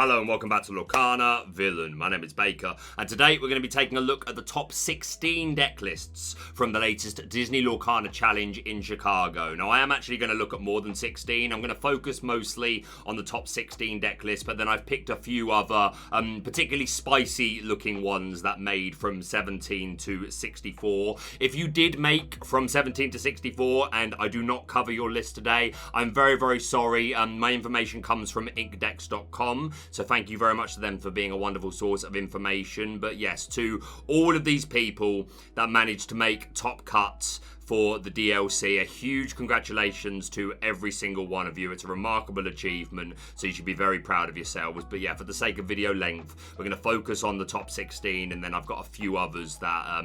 Hello and welcome back to Lorcana Villain. My name is Baker, and today we're going to be taking a look at the top 16 deck lists from the latest Disney Lorcana Challenge in Chicago. Now, I am actually going to look at more than 16. I'm going to focus mostly on the top 16 deck lists, but then I've picked a few other particularly spicy looking ones that made from 17 to 64. If you did make from 17 to 64 and I do not cover your list today, I'm very, very sorry. My information comes from inkdex.com. So thank you very much to them for being a wonderful source of information. But yes, to all of these people that managed to make top cuts for the DLC, a huge congratulations to every single one of you. It's a remarkable achievement, so you should be very proud of yourselves. But yeah, for the sake of video length, we're going to focus on the top 16, and then I've got a few others that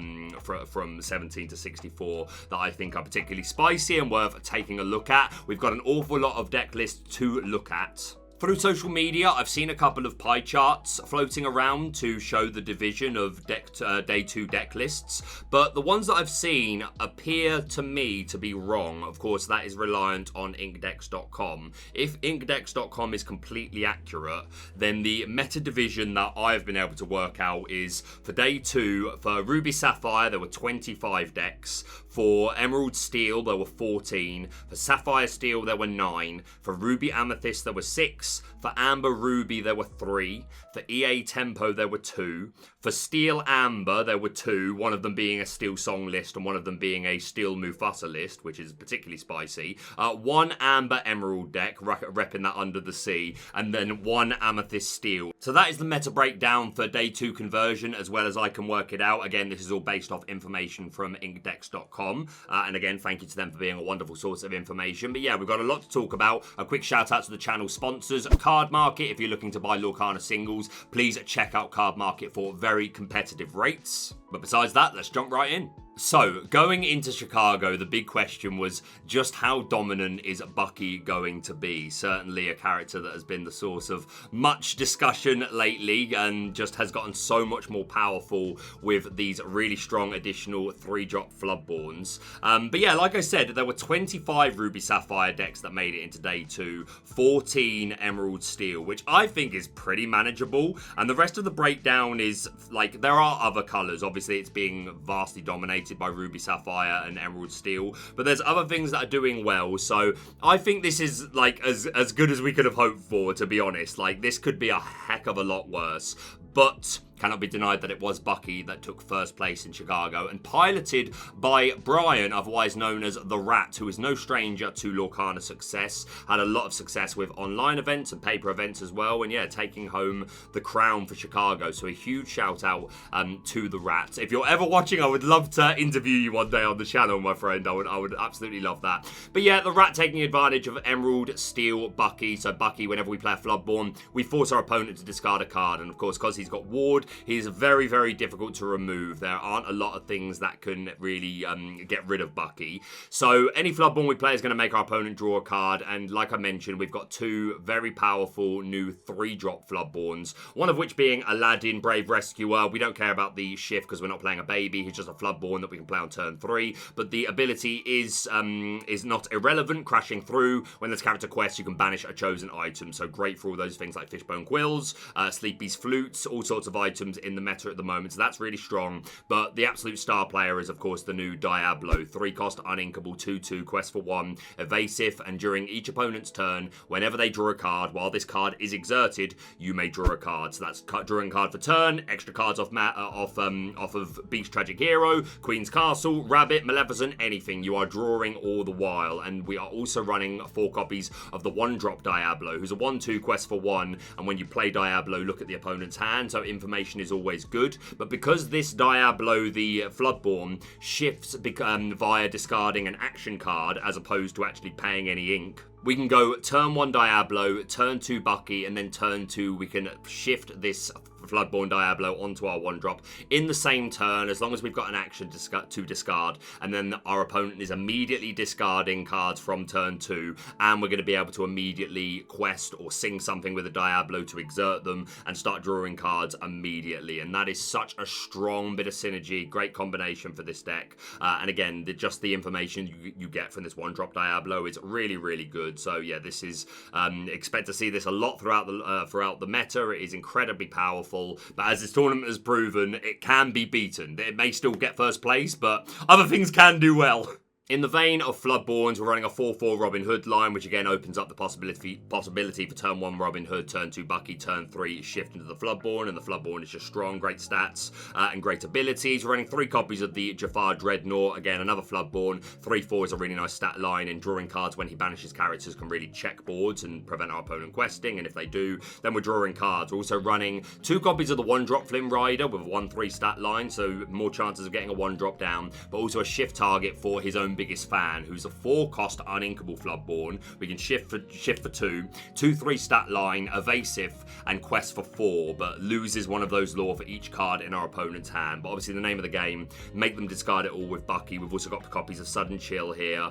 from 17 to 64 that I think are particularly spicy and worth taking a look at. We've got an awful lot of deck lists to look at. Through social media, I've seen a couple of pie charts floating around to show the division of day 2 deck lists, but the ones that I've seen appear to me to be wrong. Of course, that is reliant on inkdex.com. If inkdex.com is completely accurate, then the meta division that I've been able to work out is for day 2, for Ruby Sapphire, there were 25 decks. For Emerald Steel, there were 14. For Sapphire Steel, there were 9. For Ruby Amethyst, there were 6. For Amber Ruby, there were 3. For EA Tempo, there were 2. For Steel Amber, there were 2, one of them being a SteelSong list and one of them being a Steelfasa list, which is particularly spicy. 1 Amber Emerald deck, repping that under the sea, and then 1 Amethyst Steel. So that is the meta breakdown for day 2 conversion, as well as I can work it out. Again, this is all based off information from inkdex.com. And again, thank you to them for being a wonderful source of information. But yeah, we've got a lot to talk about. A quick shout out to the channel sponsors, Cardmarket. If you're looking to buy Lorcana singles, please check out Cardmarket for very competitive rates. But besides that, let's jump right in. So, going into Chicago, the big question was just how dominant is Bucky going to be? Certainly a character that has been the source of much discussion lately and just has gotten so much more powerful with these really strong additional 3-drop Floodborns. But yeah, like I said, there were 25 Ruby Sapphire decks that made it into day 2, 14 Emerald Steel, which I think is pretty manageable. And the rest of the breakdown is, like, there are other colors. Obviously, it's being vastly dominated by Ruby Sapphire and Emerald Steel, but there's other things that are doing well, so I think this is like as good as we could have hoped for, to be honest. Like, this could be a heck of a lot worse, but cannot be denied that it was Bucky that took first place in Chicago, and piloted by Brian, otherwise known as The Rat, who is no stranger to Lorcana success. Had a lot of success with online events and paper events as well, and yeah, taking home the crown for Chicago. So a huge shout out to The Rat. If you're ever watching, I would love to interview you one day on the channel, my friend. I would absolutely love that. But yeah, The Rat taking advantage of Emerald, Steel, Bucky. So Bucky, whenever we play a Floodborn, we force our opponent to discard a card, and of course, because he's got Ward, he is very, very difficult to remove. There aren't a lot of things that can really get rid of Bucky. So any Floodborn we play is going to make our opponent draw a card, and like I mentioned, we've got 2 very powerful new 3-drop Floodborns, one of which being Aladdin, Brave Rescuer. We don't care about the shift because we're not playing a baby. He's just a Floodborn that we can play on turn 3, but the ability is not irrelevant, crashing through. When there's character quests, you can banish a chosen item, so great for all those things like Fishbone Quills, Sleepy's Flutes, all sorts of items in the meta at the moment, so that's really strong. But the absolute star player is, of course, the new Diablo. 3-cost, uninkable, 2/2, quest for 1, evasive, and during each opponent's turn, whenever they draw a card, while this card is exerted, you may draw a card. So that's drawing a card for turn, extra cards off of Beast Tragic Hero, Queen's Castle, Rabbit, Maleficent, anything. You are drawing all the while. And we are also running 4 copies of the 1-drop Diablo, who's a 1/2 quest for 1, and when you play Diablo, look at the opponent's hand, so information is always good. But because this Diablo, the Floodborn, shifts via discarding an action card as opposed to actually paying any ink, we can go turn 1 Diablo, turn 2 Bucky, and then turn 2 we can shift this Floodborn Diablo onto our 1-drop in the same turn, as long as we've got an action to discard, and then our opponent is immediately discarding cards from turn 2, and we're going to be able to immediately quest or sing something with a Diablo to exert them and start drawing cards immediately. And that is such a strong bit of synergy, great combination for this deck. And again, just the information you get from this 1-drop Diablo is really, really good. So yeah, this is expect to see this a lot throughout the meta. It is incredibly powerful, but as this tournament has proven, it can be beaten. It may still get first place, but other things can do well. In the vein of Floodborns, we're running a 4-4 Robin Hood line, which again opens up the possibility for turn 1 Robin Hood, turn 2 Bucky, turn 3 shift into the Floodborn, and the Floodborn is just strong, great stats and great abilities. We're running 3 copies of the Jafar Dreadnought, again another Floodborn. 3-4 is a really nice stat line, and drawing cards when he banishes characters can really check boards and prevent our opponent questing, and if they do, then we're drawing cards. We're also running 2 copies of the 1-drop Flynn Rider with a 1-3 stat line, so more chances of getting a 1-drop down, but also a shift target for his own biggest fan, who's a 4-cost uninkable Floodborn. We can shift for 2, 2-3 stat line, evasive, and quest for 4, but loses one of those lore for each card in our opponent's hand. But obviously the name of the game, make them discard it all with Bucky. We've also got copies of Sudden Chill here,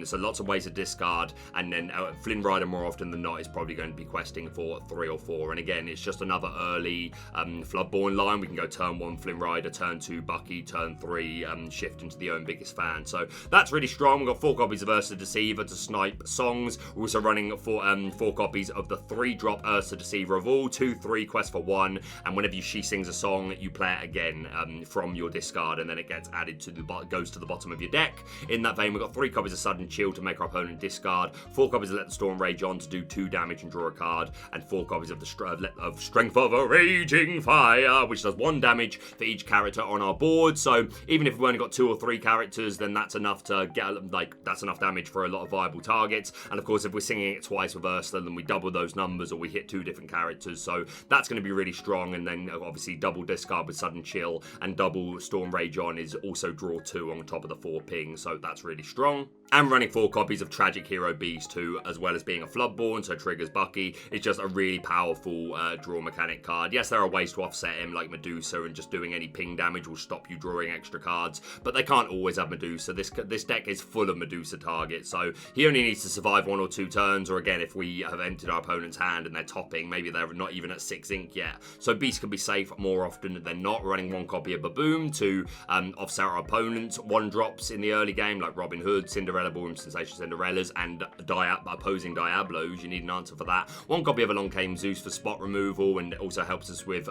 so lots of ways to discard, and then Flynn Rider more often than not is probably going to be questing for 3 or 4, and again it's just another early Floodborn line. We can go turn 1 Flynn Rider, turn 2 Bucky, turn 3 shift into the own biggest fan, so that's really strong. We've got 4 copies of Ursa Deceiver to snipe songs. We're also running 4 copies of the 3-drop Ursa Deceiver of all, 2-3 quest for 1, and whenever she sings a song, you play it again from your discard, and then it gets added to goes to the bottom of your deck. In that vein, we've got 3 copies of Sudden Chill to make our opponent discard, 4 copies of Let the Storm Rage On to do 2 damage and draw a card, and 4 copies of the Strength of a Raging Fire, which does 1 damage for each character on our board. So even if we've only got 2 or 3 characters, then that's enough to get that's enough damage for a lot of viable targets. And of course, if we're singing it twice with Ursula, then we double those numbers, or we hit 2 different characters. So that's going to be really strong. And then obviously double discard with Sudden Chill, and double Storm Rage On is also draw 2 on top of the 4 ping. So that's really strong. And running 4 copies of Tragic Hero Beast too, as well as being a Floodborn, so triggers Bucky. It's just a really powerful draw mechanic card. Yes, there are ways to offset him, like Medusa, and just doing any ping damage will stop you drawing extra cards, but they can't always have Medusa. This deck is full of Medusa targets, so he only needs to survive 1 or 2 turns, or again, if we have entered our opponent's hand and they're topping, maybe they're not even at 6 ink yet. So Beast can be safe more often than not. Running 1 copy of Baboom to offset our opponent's 1-drops in the early game, like Robin Hood, Cinderella Ballroom Sensation Cinderellas, and opposing Diablos. You need an answer for that. 1 copy of Along Came Zeus for spot removal, and it also helps us with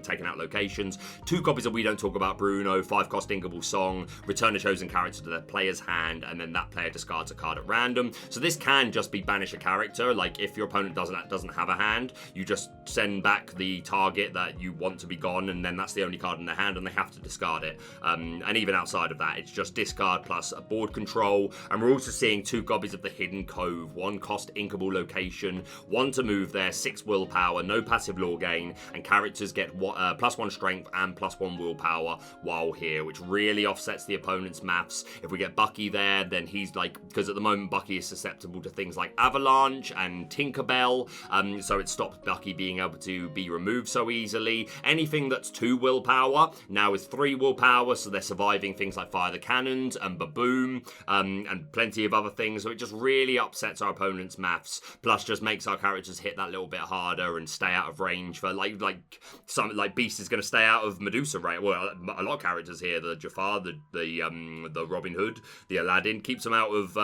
taking out locations. 2 copies of We Don't Talk About Bruno, 5-cost Inkable Song, return a chosen character to their player's hand, and then that player discards a card at random. So this can just be banish a character. Like if your opponent doesn't have a hand, you just send back the target that you want to be gone, and then that's the only card in their hand, and they have to discard it. And even outside of that, it's just discard plus a board control. And we're also seeing 2 copies of the Hidden Cove, 1-cost Inkable Location, 1 to move there, 6 willpower, no passive lore gain, and characters get +1 strength and +1 willpower while here, which really offsets the opponent's maths. If we get Bucky there, then he's like, because at the moment Bucky is susceptible to things like Avalanche and Tinkerbell, so it stops Bucky being able to be removed so easily. Anything that's 2 willpower now is 3 willpower, so they're surviving things like Fire the Cannons and Baboom, and plenty of other things. So it just really upsets our opponent's maths, plus just makes our characters hit that little bit harder and stay out of range for like Beast is going to stay out of Medusa, right? Well, a lot of characters here, the Jafar, the Robin Hood, the Aladdin, keeps them out of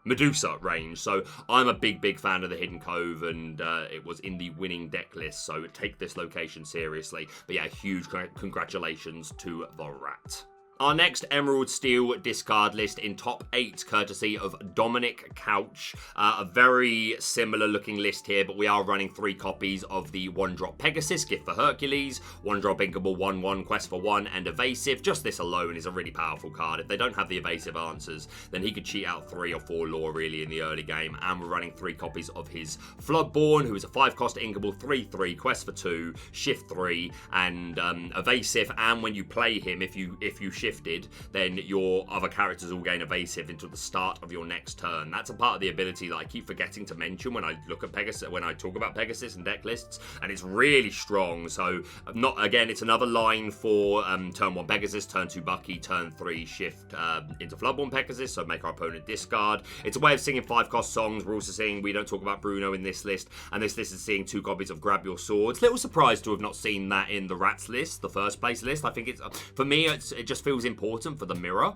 Medusa range. So I'm a big fan of the Hidden Cove, and it was in the winning deck list, so take this location seriously. But yeah, huge congratulations to the Rat. Our next Emerald Steel discard list in top 8, courtesy of Dominic Couch. A very similar looking list here, but we are running 3 copies of the 1-drop Pegasus, Gift for Hercules, 1-drop Inkable 1/1, Quest for 1, and Evasive. Just this alone is a really powerful card. If they don't have the evasive answers, then he could cheat out 3 or 4 lore really in the early game. And we're running 3 copies of his Floodborn, who is a 5-cost Inkable 3/3, Quest for 2, Shift 3, and Evasive. And when you play him, if you shift shifted, then your other characters all gain evasive until the start of your next turn. That's a part of the ability that I keep forgetting to mention when I look at Pegasus, when I talk about Pegasus and deck lists, and it's really strong. So it's another line for turn 1 Pegasus, turn 2 Bucky, turn 3 shift into Floodborn Pegasus, so make our opponent discard. It's a way of singing 5-cost songs. We're also seeing, we don't talk about Bruno in this list, and this list is seeing 2 copies of Grab Your Swords. Little surprised to have not seen that in the Rats list, the first place list. I think it's, for me, it just feels important for the mirror,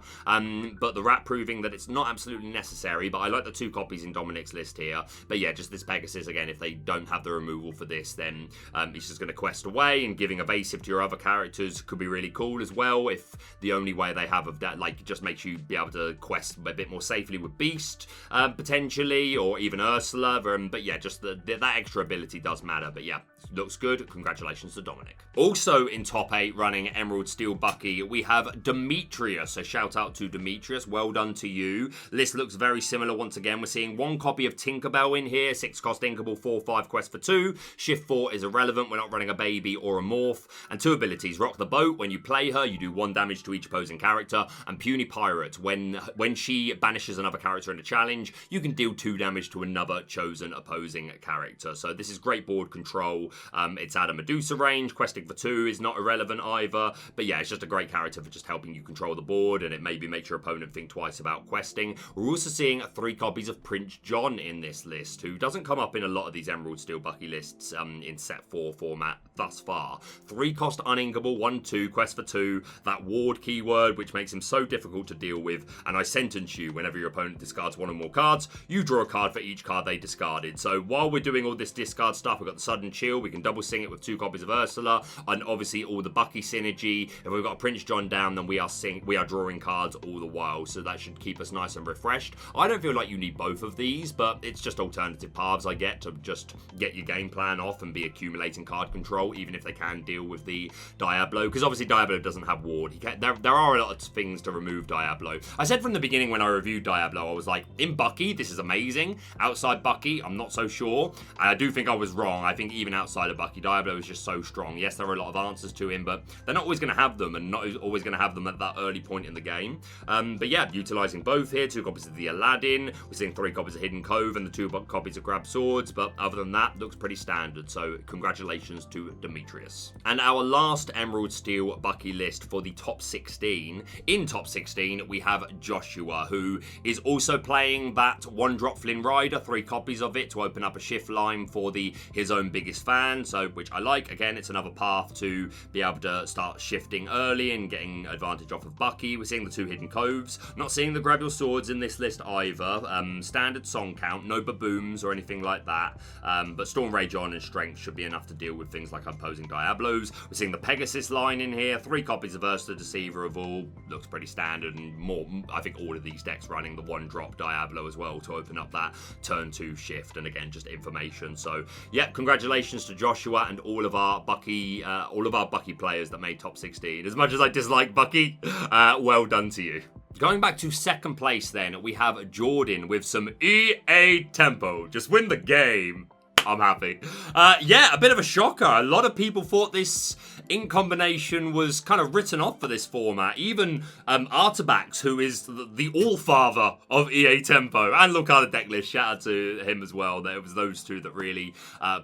but the Rat proving that it's not absolutely necessary, but I like the 2 copies in Dominic's list here. But yeah, just this Pegasus, again, if they don't have the removal for this, then it's just going to quest away, and giving evasive to your other characters could be really cool as well, if the only way they have of that, like, just makes you be able to quest a bit more safely with Beast, potentially, or even Ursula, but yeah, just that extra ability does matter. But yeah, looks good. Congratulations to Dominic. Also in top 8, running Emerald Steel Bucky, we have Demetrius. So shout out to Demetrius. Well done to you. List looks very similar once again. We're seeing 1 copy of Tinkerbell in here, 6-cost Inkable, 4/5 quest for 2. Shift 4 is irrelevant. We're not running a baby or a morph. And 2 abilities. Rock the Boat. When you play her, you do 1 damage to each opposing character. And Puny Pirate. When she banishes another character in a challenge, you can deal 2 damage to another chosen opposing character. So this is great board control. It's out of Medusa range. Questing for 2 is not irrelevant either. But yeah, it's just a great character for just helping you control the board, and it maybe makes your opponent think twice about questing. We're also seeing 3 copies of Prince John in this list, who doesn't come up in a lot of these Emerald Steel Bucky lists in set 4 format thus far. 3-cost uninkable, 1/2, quest for 2, that ward keyword, which makes him so difficult to deal with, and I sentence you whenever your opponent discards 1 or more cards, you draw a card for each card they discarded. So while we're doing all this discard stuff, we've got the Sudden Chill, we can double sing it with 2 copies of Ursula, and obviously all the Bucky synergy. If we've got a Prince John down, then we are drawing cards all the while, so that should keep us nice and refreshed. I don't feel like you need both of these, but it's just alternative paths I get to just get your game plan off and be accumulating card control, even if they can deal with the Diablo, because obviously Diablo doesn't have ward. There are a lot of things to remove Diablo. I said from the beginning when I reviewed Diablo, I was like, in Bucky, this is amazing. Outside Bucky, I'm not so sure. I do think I was wrong. I think even outside of Bucky, Diablo is just so strong. Yes, there are a lot of answers to him, but they're not always going to have them, and not always going to have them at that early point in the game. But yeah, utilizing both here. 2 copies of the Aladdin. We're seeing 3 copies of Hidden Cove and the 2 copies of Grab Swords, but other than that, looks pretty standard. So congratulations to Demetrius. And our last Emerald Steel Bucky list for the top 16. In top 16, we have Joshua, who is also playing that 1-drop Flynn Rider, 3 copies of it to open up a shift line for his own biggest fan, so which I like. Again, it's another path to be able to start shifting early and getting advantage off of Bucky. We're seeing the 2 Hidden Coves, not seeing the Grab Your Swords in this list either. Standard song count, no babooms or anything like that, but Storm Rage on and Strength should be enough to deal with things like opposing Diablos. We're seeing the Pegasus line in here, 3 copies of Ursula Deceiver of all, looks pretty standard, and more. I think all of these decks running the 1-drop Diablo as well to open up that turn 2 shift, and again, just information. So yeah, congratulations to Joshua and all of our Bucky players that made top 16. As much as I dislike Bucky, well done to you. Going back to second place then, we have Jordan with some EA tempo. Just win the game. I'm happy. Yeah, a bit of a shocker. A lot of people thought this ink combination was kind of written off for this format. Even Artabax, who is the all-father of EA Tempo, and Lorcana Decklist, shout out to him as well. It was those 2 that really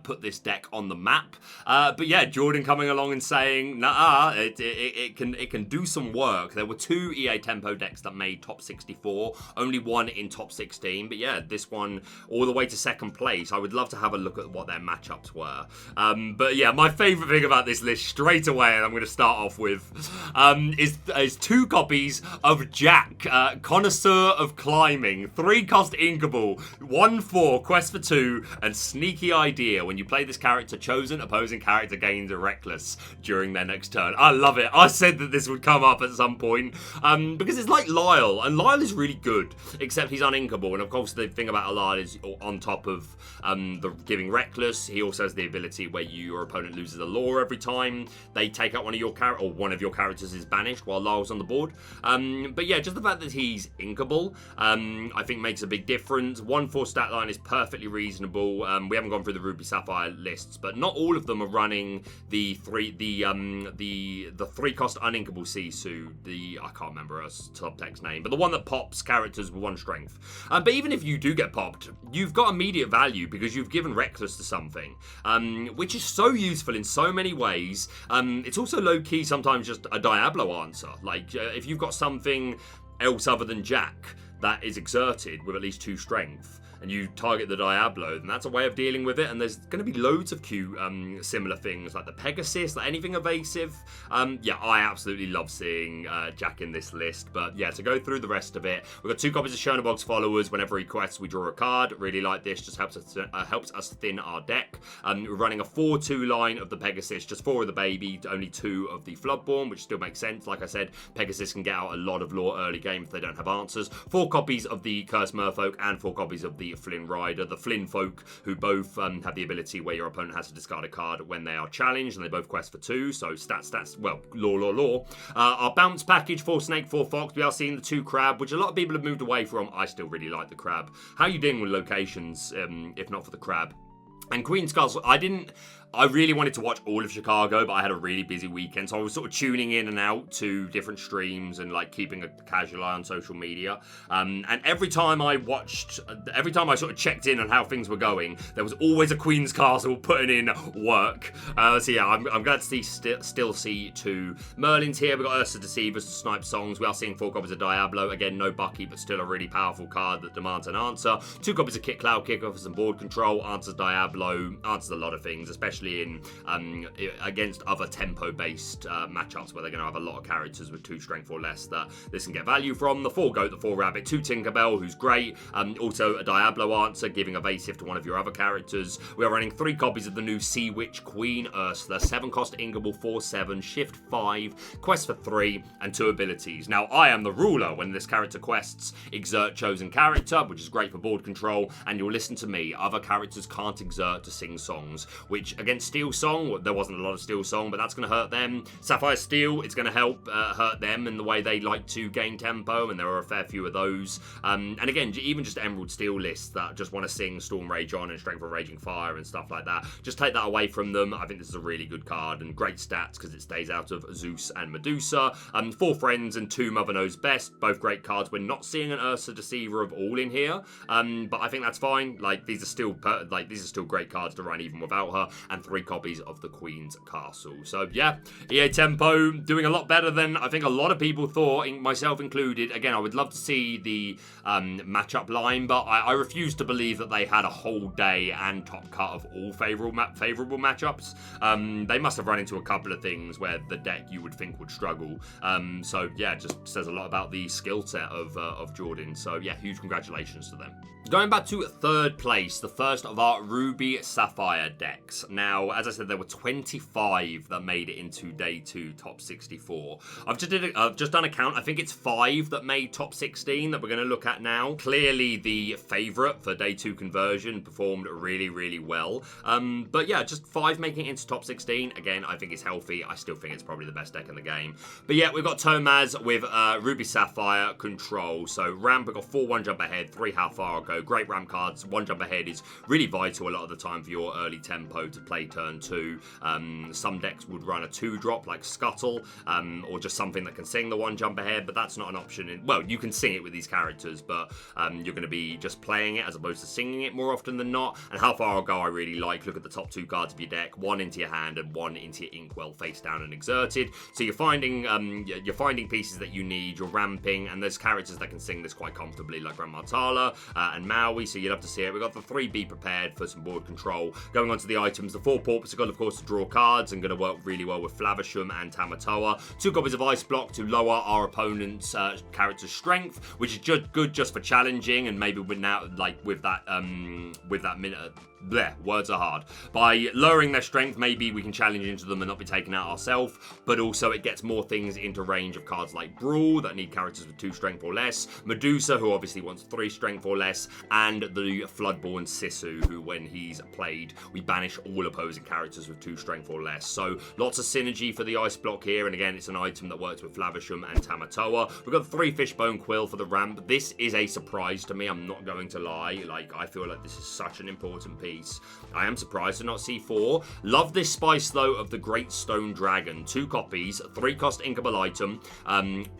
put this deck on the map. But yeah, Jordan coming along and saying, nah, it can do some work. There were 2 EA Tempo decks that made top 64, only 1 in top 16. But yeah, this one all the way to second place. I would love to have a look at what their matchups were. But yeah, my favorite thing about this list straight away, and I'm going to start off with, is 2 copies of Jack, Connoisseur of Climbing, 3-cost Inkable, 1/4, quest for 2, and Sneaky Idea. When you play this character, chosen opposing character gains a Reckless during their next turn. I love it. I said that this would come up at some point, because it's like Lyle, and Lyle is really good, except he's uninkable, and of course the thing about Lyle is on top of the giving giving Reckless. He also has the ability where your opponent loses a law every time they take out one of your characters is banished while Lyle's on the board. But yeah, just the fact that he's inkable, I think makes a big difference. 1/4 stat line is perfectly reasonable. We haven't gone through the Ruby Sapphire lists, but not all of them are running the 3-cost uninkable Sisu. I can't remember a subtext name, but the one that pops characters with 1 strength. But even if you do get popped, you've got immediate value because you've given Reckless to something, which is so useful in so many ways. It's also low-key sometimes just a Diablo answer. Like, if you've got something else other than Jack that is exerted with at least 2 strength, and you target the Diablo, then that's a way of dealing with it. And there's going to be loads of cute similar things, like the Pegasus, like anything evasive. Yeah, I absolutely love seeing Jack in this list. But yeah, to go through the rest of it, we've got 2 copies of Chernobog's Followers. Whenever he quests, we draw a card. Really like this, just helps us thin our deck. We're running a 4-2 line of the Pegasus, just 4 of the baby, only 2 of the Floodborn, which still makes sense. Like I said, Pegasus can get out a lot of lore early game if they don't have answers. 4 copies of the Cursed Merfolk and 4 copies of the Flynn Rider, the Flynn folk, who both have the ability where your opponent has to discard a card when they are challenged, and they both quest for 2, so stats, well, lore. Our bounce package, 4 snake, 4 fox. We are seeing the 2 crab, which a lot of people have moved away from. I still really like the crab. How are you dealing with locations, if not for the crab? And Queen's Castle, I really wanted to watch all of Chhicago, but I had a really busy weekend, so I was sort of tuning in and out to different streams and like keeping a casual eye on social media. And every time I sort of checked in on how things were going, there was always a Queen's Castle putting in work. So yeah, I'm glad to still see 2 Merlins here. We've got Ursa Deceivers to snipe songs. We are seeing 4 copies of Diablo. Again, no Bucky, but still a really powerful card that demands an answer. 2 copies of Kit Cloud Kicker for some board control. Answers Diablo. Answers a lot of things, especially in against other tempo-based matchups where they're going to have a lot of characters with 2 strength or less that this can get value from. The 4 Goat, the 4 Rabbit, 2 Tinkerbell, who's great. Also a Diablo answer, giving evasive to one of your other characters. We are running 3 copies of the new Sea Witch Queen Ursula, 7-cost Ingable, 4/7, shift 5, quest for 3, and 2 abilities. Now, I am the ruler when this character quests. Exert chosen character, which is great for board control, and you'll listen to me. Other characters can't exert to sing songs, which against SteelSong, there wasn't a lot of SteelSong, but that's going to hurt them. Sapphire Steel, it's going to help hurt them in the way they like to gain tempo, and there are a fair few of those. And again, even just Emerald Steel lists that just want to sing Storm Rage On and Strength of Raging Fire and stuff like that, just take that away from them. I think this is a really good card and great stats because it stays out of Zeus and Medusa. 4 Friends and 2 Mother Knows Best, both great cards. We're not seeing an Ursa Deceiver of all in here, but I think that's fine. Like, these are still great cards to run even without her. And 3 copies of the Queen's Castle. So yeah, EA Tempo doing a lot better than I think a lot of people thought, myself included. Again, I would love to see the matchup line, but I refuse to believe that they had a whole day and top cut of all favourable matchups. They must have run into a couple of things where the deck you would think would struggle. So yeah, it just says a lot about the skill set of Jordan. So yeah, huge congratulations to them. Going back to 3rd place, the first of our Ruby Sapphire decks. Now, as I said, there were 25 that made it into day 2 top 64. I've just done a count. I think it's 5 that made top 16 that we're going to look at now. Clearly, the favourite for day 2 conversion performed really, really well. But yeah, just 5 making it into top 16. Again, I think it's healthy. I still think it's probably the best deck in the game. But yeah, we've got Tomaz with Ruby Sapphire control. So ramp, we've got 4 1 jump ahead, 3 how far I'll go. Great ramp cards. 1 jump ahead is really vital a lot of the time for your early tempo to play turn 2. Some decks would run a 2-drop like Scuttle, or just something that can sing the 1 jump ahead, but that's not an option. Well, you can sing it with these characters, but you're going to be just playing it as opposed to singing it more often than not. And how far I'll go I really like. Look at the top 2 cards of your deck, 1 into your hand and 1 into your inkwell face down and exerted. So you're finding pieces that you need, you're ramping, and there's characters that can sing this quite comfortably like Grandma Tala and Maui, so you'd love to see it. We've got the 3 Be Prepared for some board control. Going on to the items, the 4 Porpoise are good, of course, to draw cards and going to work really well with Flavisham and Tamatoa. 2 copies of Ice Block to lower our opponent's character's strength, which is good just for challenging, and maybe with that bleh, words are hard. By lowering their strength, maybe we can challenge into them and not be taken out ourselves, but also it gets more things into range of cards like Brawl that need characters with 2 strength or less, Medusa, who obviously wants 3 strength or less, and the Floodborn Sisu, who when he's played, we banish all opposing characters with 2 strength or less. So lots of synergy for the ice block here, and again, it's an item that works with Flavisham and Tamatoa. We've got 3 Fishbone Quill for the ramp. This is a surprise to me, I'm not going to lie. Like, I feel like this is such an important piece. I am surprised to not see 4. Love this spice, though, of the Great Stone Dragon. 2 copies, 3 cost inkable item.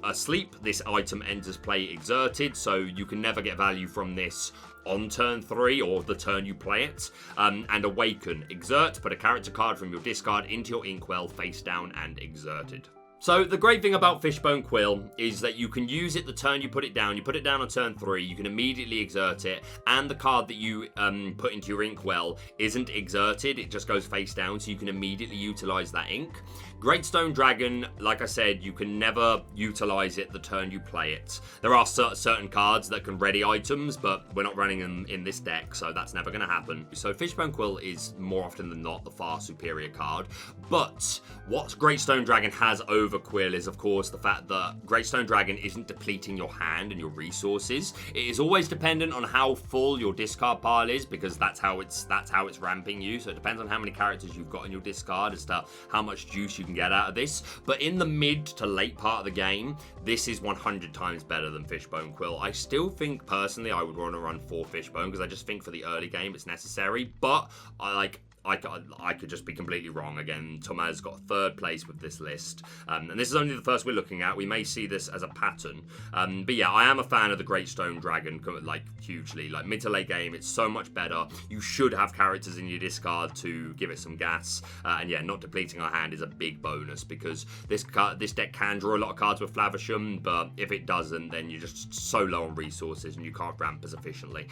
Asleep, this item enters play exerted, so you can never get value from this on turn 3 or the turn you play it. And Awaken. Exert, put a character card from your discard into your inkwell face down and exerted. So the great thing about Fishbone Quill is that you can use it the turn you put it down. You put it down on turn 3, you can immediately exert it, and the card that you put into your inkwell isn't exerted, it just goes face down, so you can immediately utilize that ink. Great Stone Dragon, like I said, you can never utilize it the turn you play it. There are certain cards that can ready items, but we're not running them in this deck, so that's never going to happen. So Fishbone Quill is more often than not the far superior card, but what Great Stone Dragon has over Quill is, of course, the fact that Great Stone Dragon isn't depleting your hand and your resources. It is always dependent on how full your discard pile is, because that's how it's ramping you. So it depends on how many characters you've got in your discard as to how much juice you can get out of this. But in the mid to late part of the game, this is 100 times better than Fishbone Quill. I still think, personally, I would want to run 4 Fishbone, because I just think for the early game it's necessary. But I could just be completely wrong. Again, Tomaz got 3rd place with this list. And this is only the first we're looking at. We may see this as a pattern. But yeah, I am a fan of the Great Stone Dragon, like, hugely. Like, mid to late game, it's so much better. You should have characters in your discard to give it some gas. And yeah, not depleting our hand is a big bonus, because this deck can draw a lot of cards with Flavisham, but if it doesn't, then you're just so low on resources and you can't ramp as efficiently.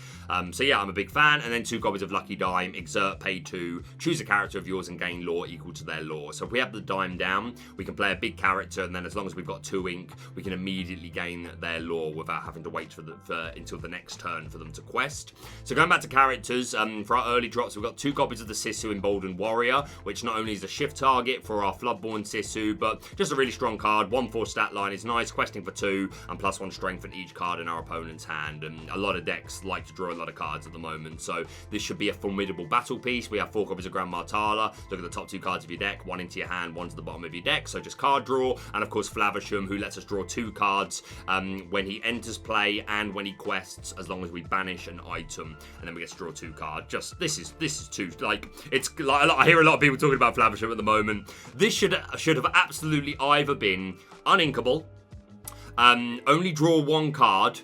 So yeah, I'm a big fan. And then 2 copies of Lucky Dime, exert, pay 2. Choose a character of yours and gain lore equal to their lore. So if we have the dime down, we can play a big character, and then as long as we've got 2 ink, we can immediately gain their lore without having to wait until the next turn for them to quest. So going back to characters, for our early drops, we've got 2 copies of the Sisu Emboldened Warrior, which not only is a shift target for our Floodborn Sisu, but just a really strong card. 1/4 stat line is nice, questing for 2, and +1 strength in each card in our opponent's hand. And a lot of decks like to draw a lot of cards at the moment, so this should be a formidable battle piece. We have 4 copies of Grand Martala. Look at the top 2 cards of your deck, 1 into your hand, 1 to the bottom of your deck, so just card draw. And of course Flavisham, who lets us draw 2 cards when he enters play and when he quests, as long as we banish an item, and then we get to draw 2 cards. Just this is too, like, it's like, I hear a lot of people talking about Flavisham at the moment. This should have absolutely either been uninkable, only draw 1 card,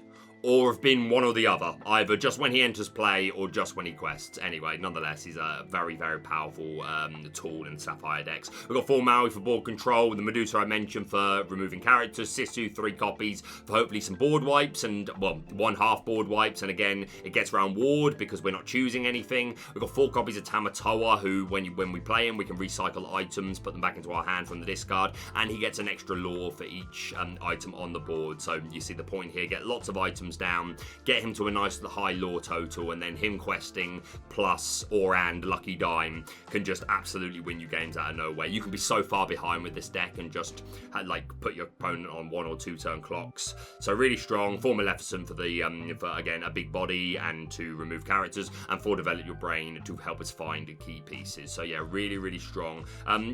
or have been one or the other, either just when he enters play or just when he quests. Anyway, nonetheless, he's a very, very powerful tool in Sapphire decks. We've got 4 Maui for board control, the Medusa I mentioned for removing characters, Sisu 3 copies for hopefully some board wipes, and, well, 1/2 board wipes, and again, it gets around ward because we're not choosing anything. We've got 4 copies of Tamatoa, who, when we play him, we can recycle items, put them back into our hand from the discard, and he gets an extra lore for each item on the board. So you see the point here, get lots of items down, get him to a nice high lore total, and then him questing plus and Lucky Dime can just absolutely win you games out of nowhere. You can be so far behind with this deck and just like put your opponent on 1 or 2 turn clocks. So really strong. 4 Maleficent for the for again a big body and to remove characters, and 4 Develop Your Brain to help us find key pieces. So yeah, really, really strong.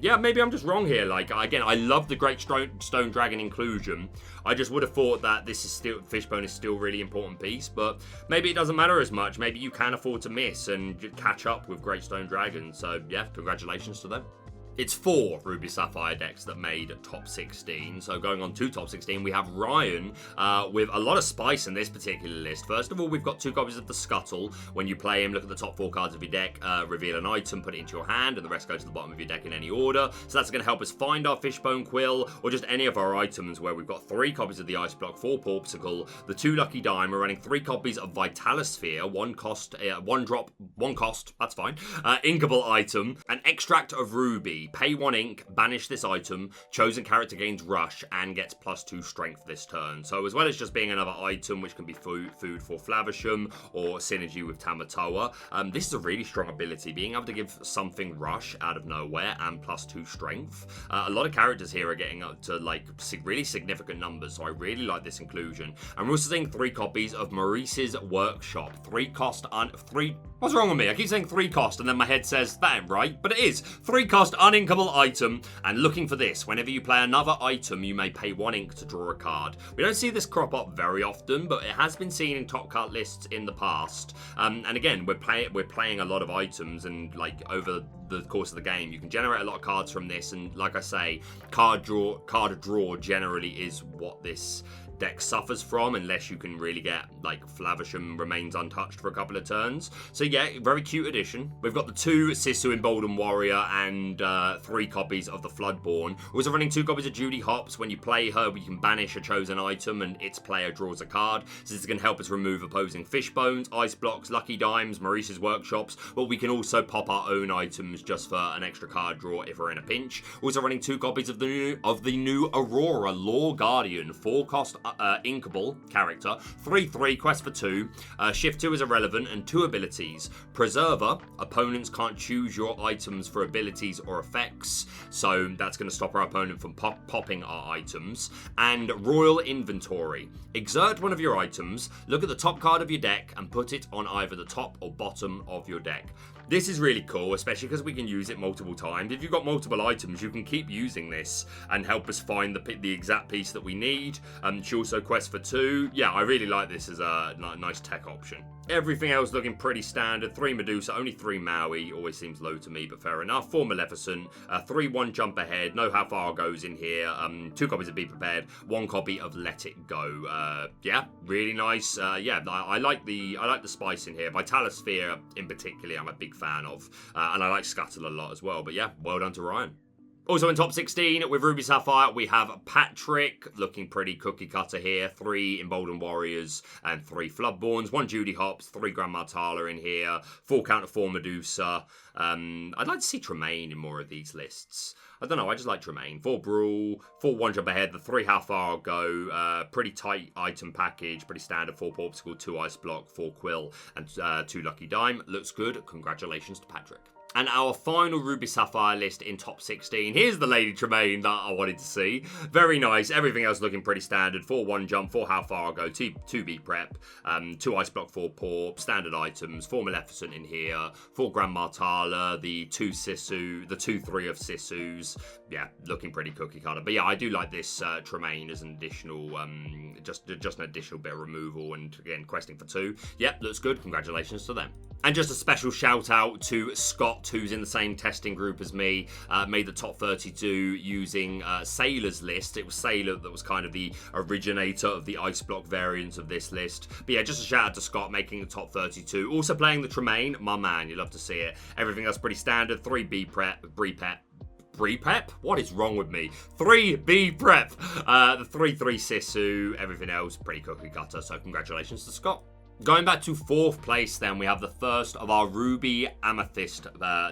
Yeah, maybe I'm just wrong here. Like, again, I love the Great Stone Dragon inclusion. I just would have thought that this is still, Fishbone is still really important piece, but maybe it doesn't matter as much. Maybe you can afford to miss and catch up with Great Stone Dragon. So yeah, congratulations to them. It's 4 Ruby Sapphire decks that made top 16. So going on to top 16, we have Ryan with a lot of spice in this particular list. First of all, we've got 2 copies of the Scuttle. When you play him, look at the top 4 cards of your deck, reveal an item, put it into your hand, and the rest go to the bottom of your deck in any order. So that's going to help us find our Fishbone Quill, or just any of our items where we've got 3 copies of the Ice Block, 4 Porpsicle, the 2 Lucky Dime. We're running 3 copies of Vitalosphere, 1 cost, 1 drop, 1 cost, that's fine. Inkable item, an Extract of Ruby. ability. Pay 1 ink, banish this item, chosen character gains rush, and gets +2 strength this turn. So as well as just being another item, which can be food for Flavisham or synergy with Tamatoa, this is a really strong ability. Being able to give something rush out of nowhere and +2 strength. A lot of characters here are getting up to like really significant numbers, so I really like this inclusion. And we're also seeing 3 copies of Maurice's Workshop. 3 cost What's wrong with me? I keep saying 3 cost and then my head says that ain't right, but it is. 3 cost uninkable item, and looking for this. Whenever you play another item, you may pay 1 ink to draw a card. We don't see this crop up very often, but it has been seen in top cut lists in the past. And again, we're playing a lot of items, and like over the course of the game, you can generate a lot of cards from this. And like I say, card draw generally is what this deck suffers from, unless you can really get like Flavisham remains untouched for a couple of turns. So yeah, very cute addition. We've got the 2 Sisu Emboldened Warrior and 3 copies of the Floodborn. We're also running 2 copies of Judy Hopps. When you play her, you can banish a chosen item and its player draws a card. So this is going to help us remove opposing Fishbones, Ice Blocks, Lucky Dimes, Maurice's Workshops, but we can also pop our own items just for an extra card draw if we're in a pinch. We're also running 2 copies of the new Aurora Law Guardian, 4 cost inkable character, 3/3, quest for 2, shift 2 is irrelevant, and 2 abilities. Preserver, opponents can't choose your items for abilities or effects, so that's going to stop our opponent from popping our items. And Royal Inventory, exert one of your items, look at the top card of your deck and put it on either the top or bottom of your deck. This is really cool, especially because we can use it multiple times. If you've got multiple items, you can keep using this and help us find the exact piece that we need. She also quests for 2. Yeah, I really like this as a nice tech option. Everything else looking pretty standard. 3 Medusa, only 3 Maui. Always seems low to me, but fair enough. 4 Maleficent, 3 1 Jump Ahead. Know how far goes in here. 2 copies of Be Prepared. 1 copy of Let It Go. Yeah, really nice. Yeah, I like the spice in here. Vitalosphere in particular, I'm a big fan of. And I like Scuttle a lot as well. But yeah, well done to Ryan. Also in top 16 with Ruby Sapphire, we have Patrick, looking pretty cookie cutter here. 3 Emboldened Warriors and 3 Floodborns. 1 Judy Hopps, 3 Grandma Tala in here. 4 counter 4 Medusa. I'd like to see Tremaine in more of these lists. I don't know, I just like Tremaine. 4 Brawl, 4 1 Jump Ahead, the 3 How Far I'll Go. Pretty tight item package, pretty standard. 4 Porpsicle, 2 Ice Block, 4 Quill, and 2 Lucky Dime. Looks good. Congratulations to Patrick. And our final Ruby Sapphire list in top 16. Here's the Lady Tremaine that I wanted to see. Very nice. Everything else looking pretty standard. 4 1 Jump, 4 How Far I'll Go, 2 Beat Prep, 2 Ice Block, 4 Porp, standard items, 4 Maleficent in here, 4 Grandma Tala, the 2 Sisu, the 2/3 of Sisus. Yeah, looking pretty cookie cutter. But yeah, I do like this Tremaine as an additional, just an additional bit of removal, and again, questing for 2. Yep, looks good. Congratulations to them. And just a special shout out to Scott, who's in the same testing group as me, made the top 32 using Sailor's list. It was Sailor that was kind of the originator of the Ice Block variant of this list. But yeah, just a shout out to Scott making the top 32. Also playing the Tremaine, my man, you love to see it. Everything else pretty standard. 3 B Prep, Bree Pep? What is wrong with me? 3 B Prep, the 3/3 Sisu, everything else pretty cookie cutter. So congratulations to Scott. Going back to 4th place then, we have the first of our Ruby Amethyst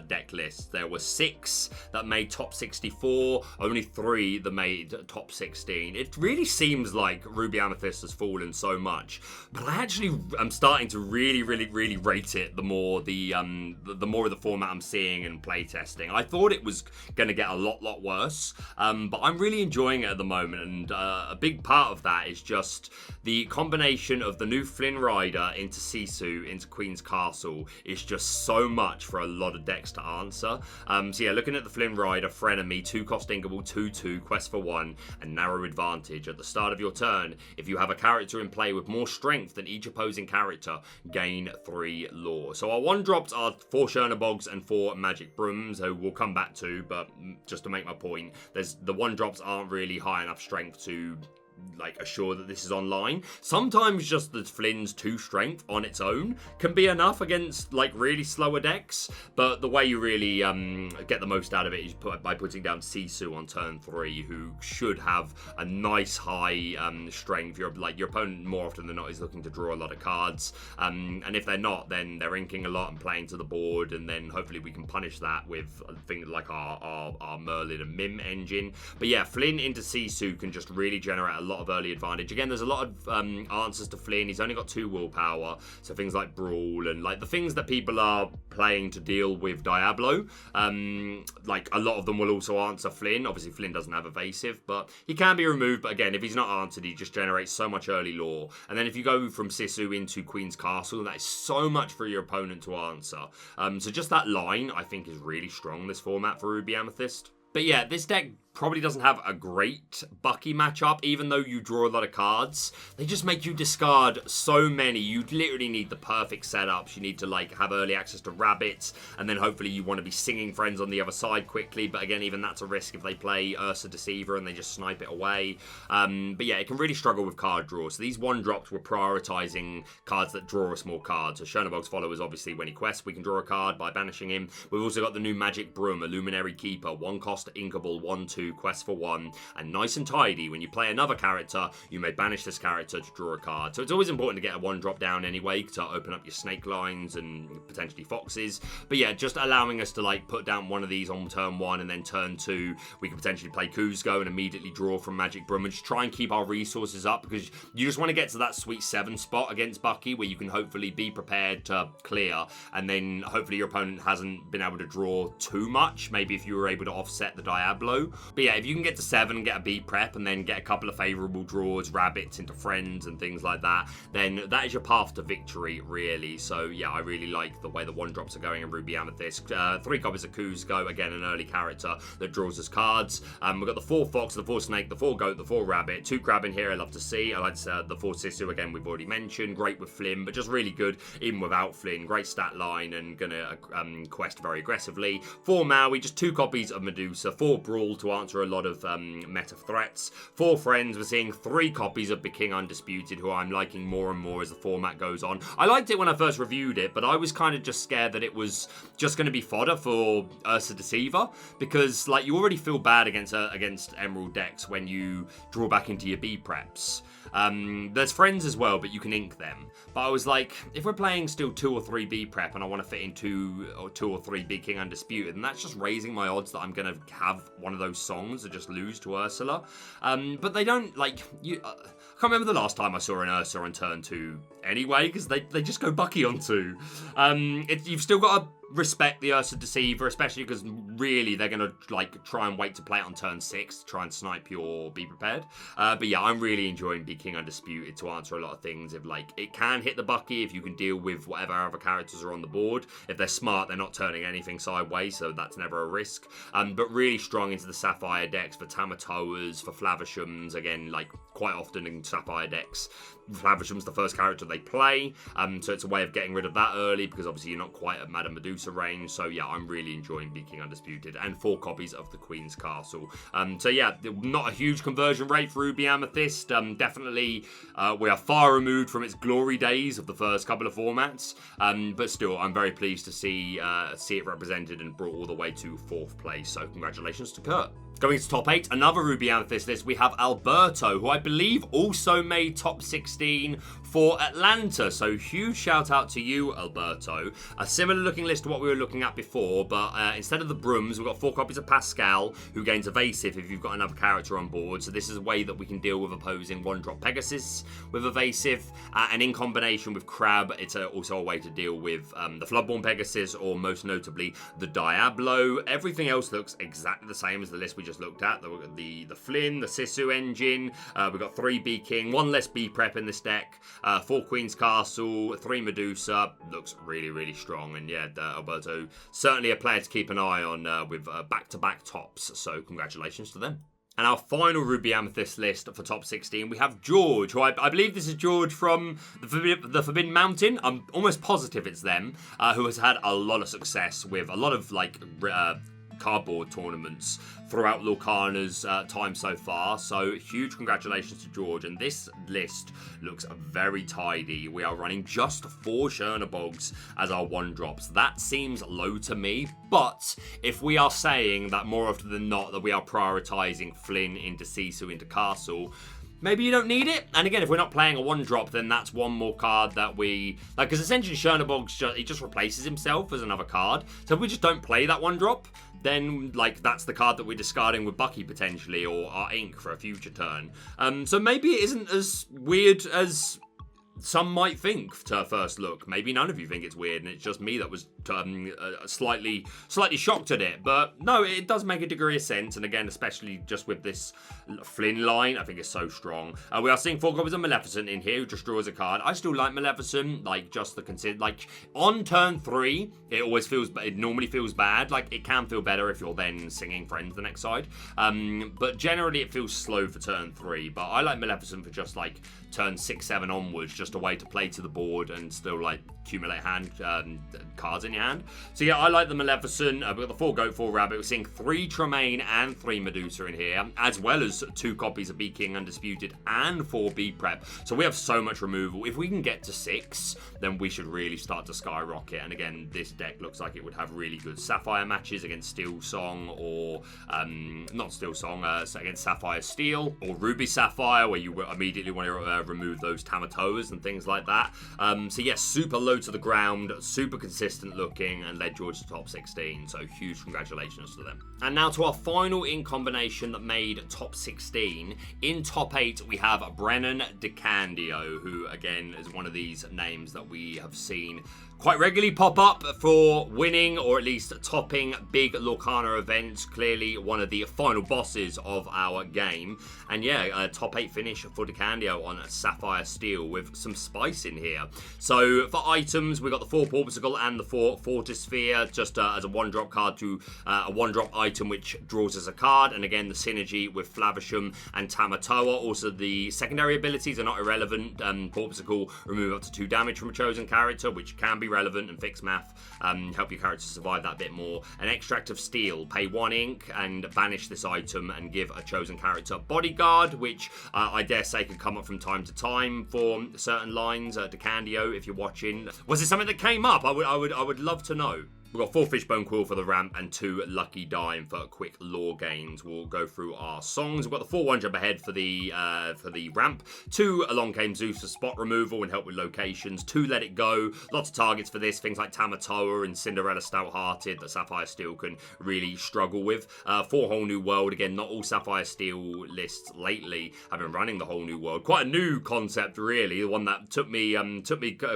deck lists. There were 6 that made top 64, only 3 that made top 16. It really seems like Ruby Amethyst has fallen so much, but I actually am starting to really rate it the more more of the format I'm seeing and playtesting. I thought it was going to get a lot worse, but I'm really enjoying it at the moment, and a big part of that is just the combination of the new Flynn Rider into Sisu, into Queen's Castle is just so much for a lot of decks to answer. So yeah, looking at the Flynn Rider, Frenemy, 2 cost inkable, 2/2, quest for 1, and narrow advantage. At the start of your turn, if you have a character in play with more strength than each opposing character, gain 3 lore. So our 1-drops are 4 Chernobogs and 4 Magic Brooms, who we'll come back to, but just to make my point, the 1-drops aren't really high enough strength to like assure that this is online. Sometimes just the Flynn's 2 strength on its own can be enough against like really slower decks, but the way you really get the most out of it is by putting down Sisu on turn 3, who should have a nice high strength. Your opponent more often than not is looking to draw a lot of cards, and if they're not, then they're inking a lot and playing to the board, and then hopefully we can punish that with things like our Merlin and Mim engine. But yeah, Flynn into Sisu can just really generate a lot of early advantage. Again, there's a lot of answers to Flynn. He's only got 2 willpower, so things like Brawl and like the things that people are playing to deal with Diablo, like a lot of them will also answer Flynn. Obviously Flynn doesn't have evasive, but he can be removed. But again, if he's not answered, he just generates so much early lore. And then if you go from Sisu into Queen's Castle, that is so much for your opponent to answer. So just that line I think is really strong, this format for Ruby Amethyst. But yeah, this deck probably doesn't have a great Bucky matchup, even though you draw a lot of cards. They just make you discard so many. You literally need the perfect setups. You need to like have early access to rabbits, and then hopefully you want to be singing friends on the other side quickly. But again, even that's a risk if they play Ursa Deceiver and they just snipe it away. But yeah, it can really struggle with card draw. So these 1-drops were prioritizing cards that draw us more cards. So Chernobog's followers, obviously, when he quests, we can draw a card by banishing him. We've also got the new Magic Broom, a Luminary Keeper, 1-cost inkable, 1/2, quest for 1, and nice and tidy. When you play another character, you may banish this character to draw a card. So it's always important to get a 1-drop down anyway to open up your snake lines and potentially foxes. But yeah, just allowing us to like put down one of these on turn 1, and then turn 2 we could potentially play Kuzco and immediately draw from Magic Broom, and just try and keep our resources up, because you just want to get to that sweet 7 spot against Bucky where you can hopefully be prepared to clear, and then hopefully your opponent hasn't been able to draw too much, maybe if you were able to offset the Diablo. But yeah, if you can get to 7 and get a beat prep and then get a couple of favourable draws, rabbits into friends and things like that, then that is your path to victory, really. So yeah, I really like the way the 1-drops are going in Ruby Amethyst. 3 copies of Kuzco, again an early character that draws us cards. We've got the 4 fox, the 4 snake, the 4 goat, the 4 rabbit, 2 crab in here I love to see. I like the 4 Sisu, again we've already mentioned. Great with Flynn, but just really good even without Flynn. Great stat line and gonna quest very aggressively. 4 Maui, just 2 copies of Medusa, 4 Brawl to answer a lot of meta threats. 4 friends, we're seeing 3 copies of the King Undisputed, who I'm liking more and more as the format goes on. I liked it when I first reviewed it, but I was kind of just scared that it was just going to be fodder for Ursa Deceiver, because like you already feel bad against Emerald decks when you draw back into your B preps. There's friends as well, but you can ink them. But I was like, if we're playing still 2 or 3 B prep and I want to fit in 2 or 3 Big King Undisputed, and that's just raising my odds that I'm going to have one of those songs and just lose to Ursula. But they don't, like, I can't remember the last time I saw an Ursa on turn 2 anyway, because they just go Bucky on 2. You've still got to respect the Ursa Deceiver, especially because really they're going to like try and wait to play it on turn 6 to try and snipe your Be Prepared. But yeah, I'm really enjoying Big King Undisputed to answer a lot of things. If like it can hit the Bucky if you can deal with whatever other characters are on the board. If they're smart, they're not turning anything sideways, so that's never a risk. But really strong into the Sapphire decks for Tamatoas, for Flavishams, again, like quite often in Sapphire decks. Flavisham's the first character they play, so it's a way of getting rid of that early, because obviously you're not quite at Madame Medusa range. So yeah, I'm really enjoying Big King Undisputed, and 4 copies of the Queen's Castle. So yeah, not a huge conversion rate for Ruby Amethyst. Definitely we are far removed from its glory days of the first couple of formats, but still I'm very pleased to see it represented and brought all the way to 4th place, so congratulations to Kurt. Going to top 8, another Ruby Amethyst list, we have Alberto, who I believe also made top 16 for Atlanta. So huge shout out to you, Alberto. A similar looking list to what we were looking at before, but instead of the Brooms, we've got 4 copies of Pascal, who gains evasive if you've got another character on board. So this is a way that we can deal with opposing 1-drop Pegasus with evasive, and in combination with Crab, it's also a way to deal with the Floodborn Pegasus, or most notably the Diablo. Everything else looks exactly the same as the list we just looked at. The Flynn, the Sisu engine, we've got 3 B King, 1 less B prep in this deck, 4 Queen's Castle, 3 Medusa. Looks really, really strong. And yeah, Alberto, certainly a player to keep an eye on with back-to-back tops. So congratulations to them. And our final Ruby Amethyst list for top 16, we have George, who I believe this is George from the Forbidden Mountain. I'm almost positive it's them, who has had a lot of success with a lot of like cardboard tournaments throughout Lorcana's time so far. So huge congratulations to George, and this list looks very tidy. We are running just 4 Churnabogs as our 1-drops. That seems low to me, but if we are saying that more often than not that we are prioritizing Flynn into Sisu into Castle, maybe you don't need it. And again, if we're not playing a 1-drop, then that's one more card that we like, because essentially Churnabogs he just replaces himself as another card. So if we just don't play that 1-drop, then like that's the card that we're discarding with Bucky potentially, or our ink for a future turn. So maybe it isn't as weird as some might think to first look. Maybe none of you think it's weird, and it's just me that was slightly shocked at it. But no, it does make a degree of sense. And again, especially just with this Flynn line, I think it's so strong. We are seeing 4 copies of Maleficent in here, who just draws a card. I still like Maleficent, like just the like on turn 3, it normally feels bad. Like it can feel better if you're then singing Friends the next side. But generally it feels slow for turn 3. But I like Maleficent for just like turn 6, 7 onwards, just a way to play to the board and still like accumulate cards in your hand. So yeah, I like the Maleficent. We've got the 4 Goat, 4 Rabbit. We're seeing 3 Tremaine and 3 Medusa in here, as well as 2 copies of Bee King Undisputed and 4 Bee Prep. So we have so much removal. If we can get to 6, then we should really start to skyrocket. And again, this deck looks like it would have really good Sapphire matches against SteelSong, or not SteelSong, against Sapphire Steel, or Ruby Sapphire, where you immediately want to remove those Tamatoas and things like that. So yes, super low to the ground, super consistent looking, and led George to top 16. So huge congratulations to them. And now to our final in combination that made top 16. In top 8, we have Brennan DeCandio, who again is one of these names that we have seen quite regularly pop up for winning or at least topping big Lorcana events. Clearly one of the final bosses of our game. And yeah, a top 8 finish for DeCandio on Sapphire Steel with some spice in here. So for items, we got the 4 Porpisicle and the 4 Fortisphere, just as a 1-drop card to a 1-drop item which draws us a card. And again, the synergy with Flavisham and Tamatoa. Also, the secondary abilities are not irrelevant. Porpisicle remove up to 2 damage from a chosen character, which can be relevant, and Fix Math help your character survive that bit more. An Extract of Steel, pay 1 ink and banish this item and give a chosen character Bodyguard, which I dare say could come up from time to time for certain lines. DeCandio, if you're watching, was it something that came up? I would love to know. We've got 4 Fishbone Quill for the ramp and 2 Lucky Dime for quick lore gains. We'll go through our songs. We've got the 4 1 Jump Ahead for the ramp, 2 Along Came Zeus for spot removal and help with locations, 2 Let It Go. Lots of targets for this, things like Tamatoa and Cinderella Stout-Hearted that Sapphire Steel can really struggle with. 4 Whole New World. Again, not all Sapphire Steel lists lately have been running the Whole New World. Quite a new concept, really. The one that took me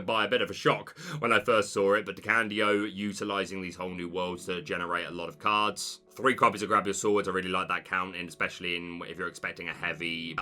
by a bit of a shock when I first saw it. But DeCandio utilizing these Whole New Worlds to generate a lot of cards. 3 copies of Grab Your Swords. I really like that count, and especially if you're expecting a heavy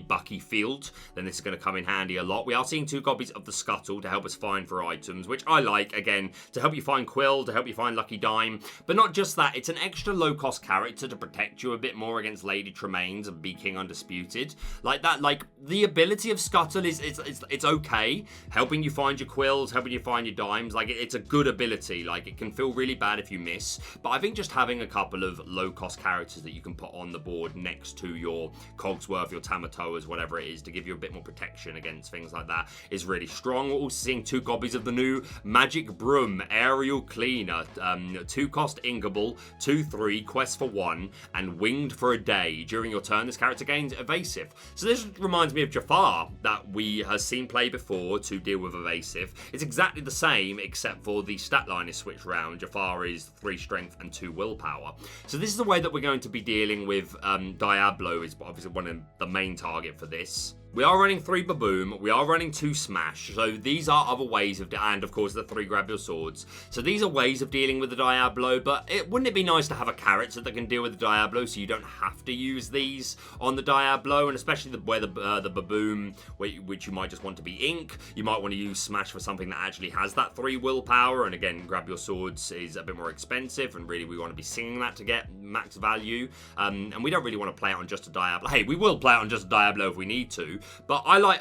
Bucky field, then this is going to come in handy a lot. We are seeing 2 copies of the Scuttle to help us find for items, which I like, again, to help you find Quill, to help you find Lucky Dime. But not just that, it's an extra low-cost character to protect you a bit more against Lady Tremaines and Bee King Undisputed. Like that, like, the ability of Scuttle is it's okay, helping you find your Quills, helping you find your Dimes. Like, it's a good ability. Like, it can feel really bad if you miss, but I think just having a couple of low-cost characters that you can put on the board next to your Cogsworth, your Tamatoas, whatever it is, to give you a bit more protection against things like that is really strong. We're also seeing 2 copies of the new Magic Broom Aerial Cleaner, 2-cost Ingable, 2/3, Quest for 1, and Winged for a Day. During your turn, this character gains Evasive. So this reminds me of Jafar that we have seen play before to deal with Evasive. It's exactly the same, except for the stat line is switched round. Jafar is 3 Strength and 2 Willpower. So this is the way that we're going to be dealing with Diablo, is obviously one of the main target for this. We are running 3 Baboom, we are running 2 Smash, so these are other ways of, and of course the 3 Grab Your Swords. So these are ways of dealing with the Diablo, but wouldn't it be nice to have a character that can deal with the Diablo so you don't have to use these on the Diablo, and especially where the Baboom, which you might just want to be ink, you might want to use Smash for something that actually has that 3 willpower, and again, Grab Your Swords is a bit more expensive, and really we want to be singing that to get max value, and we don't really want to play it on just a Diablo. Hey, we will play it on just a Diablo if we need to, But I like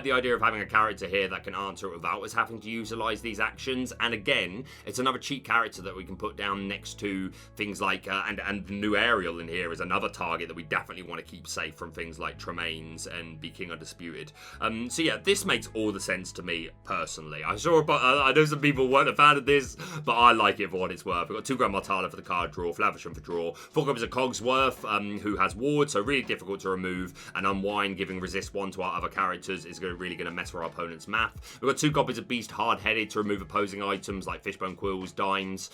the idea of having a character here that can answer it without us having to utilize these actions. And again, it's another cheap character that we can put down next to things like, and the new Ariel in here is another target that we definitely want to keep safe from things like Tremaines and Be King Undisputed. So yeah, this makes all the sense to me personally. I know some people weren't a fan of this, but I like it for what it's worth. We've got 2 Grand Martala for the card draw, Flavisham for draw, 4 copies of Cogsworth, who has ward, so really difficult to remove, and Unwind, giving resist 1 to our other characters, is really going to mess with our opponent's math. We've got 2 copies of Beast Hard-Headed to remove opposing items like Fishbone Quills, Dimes,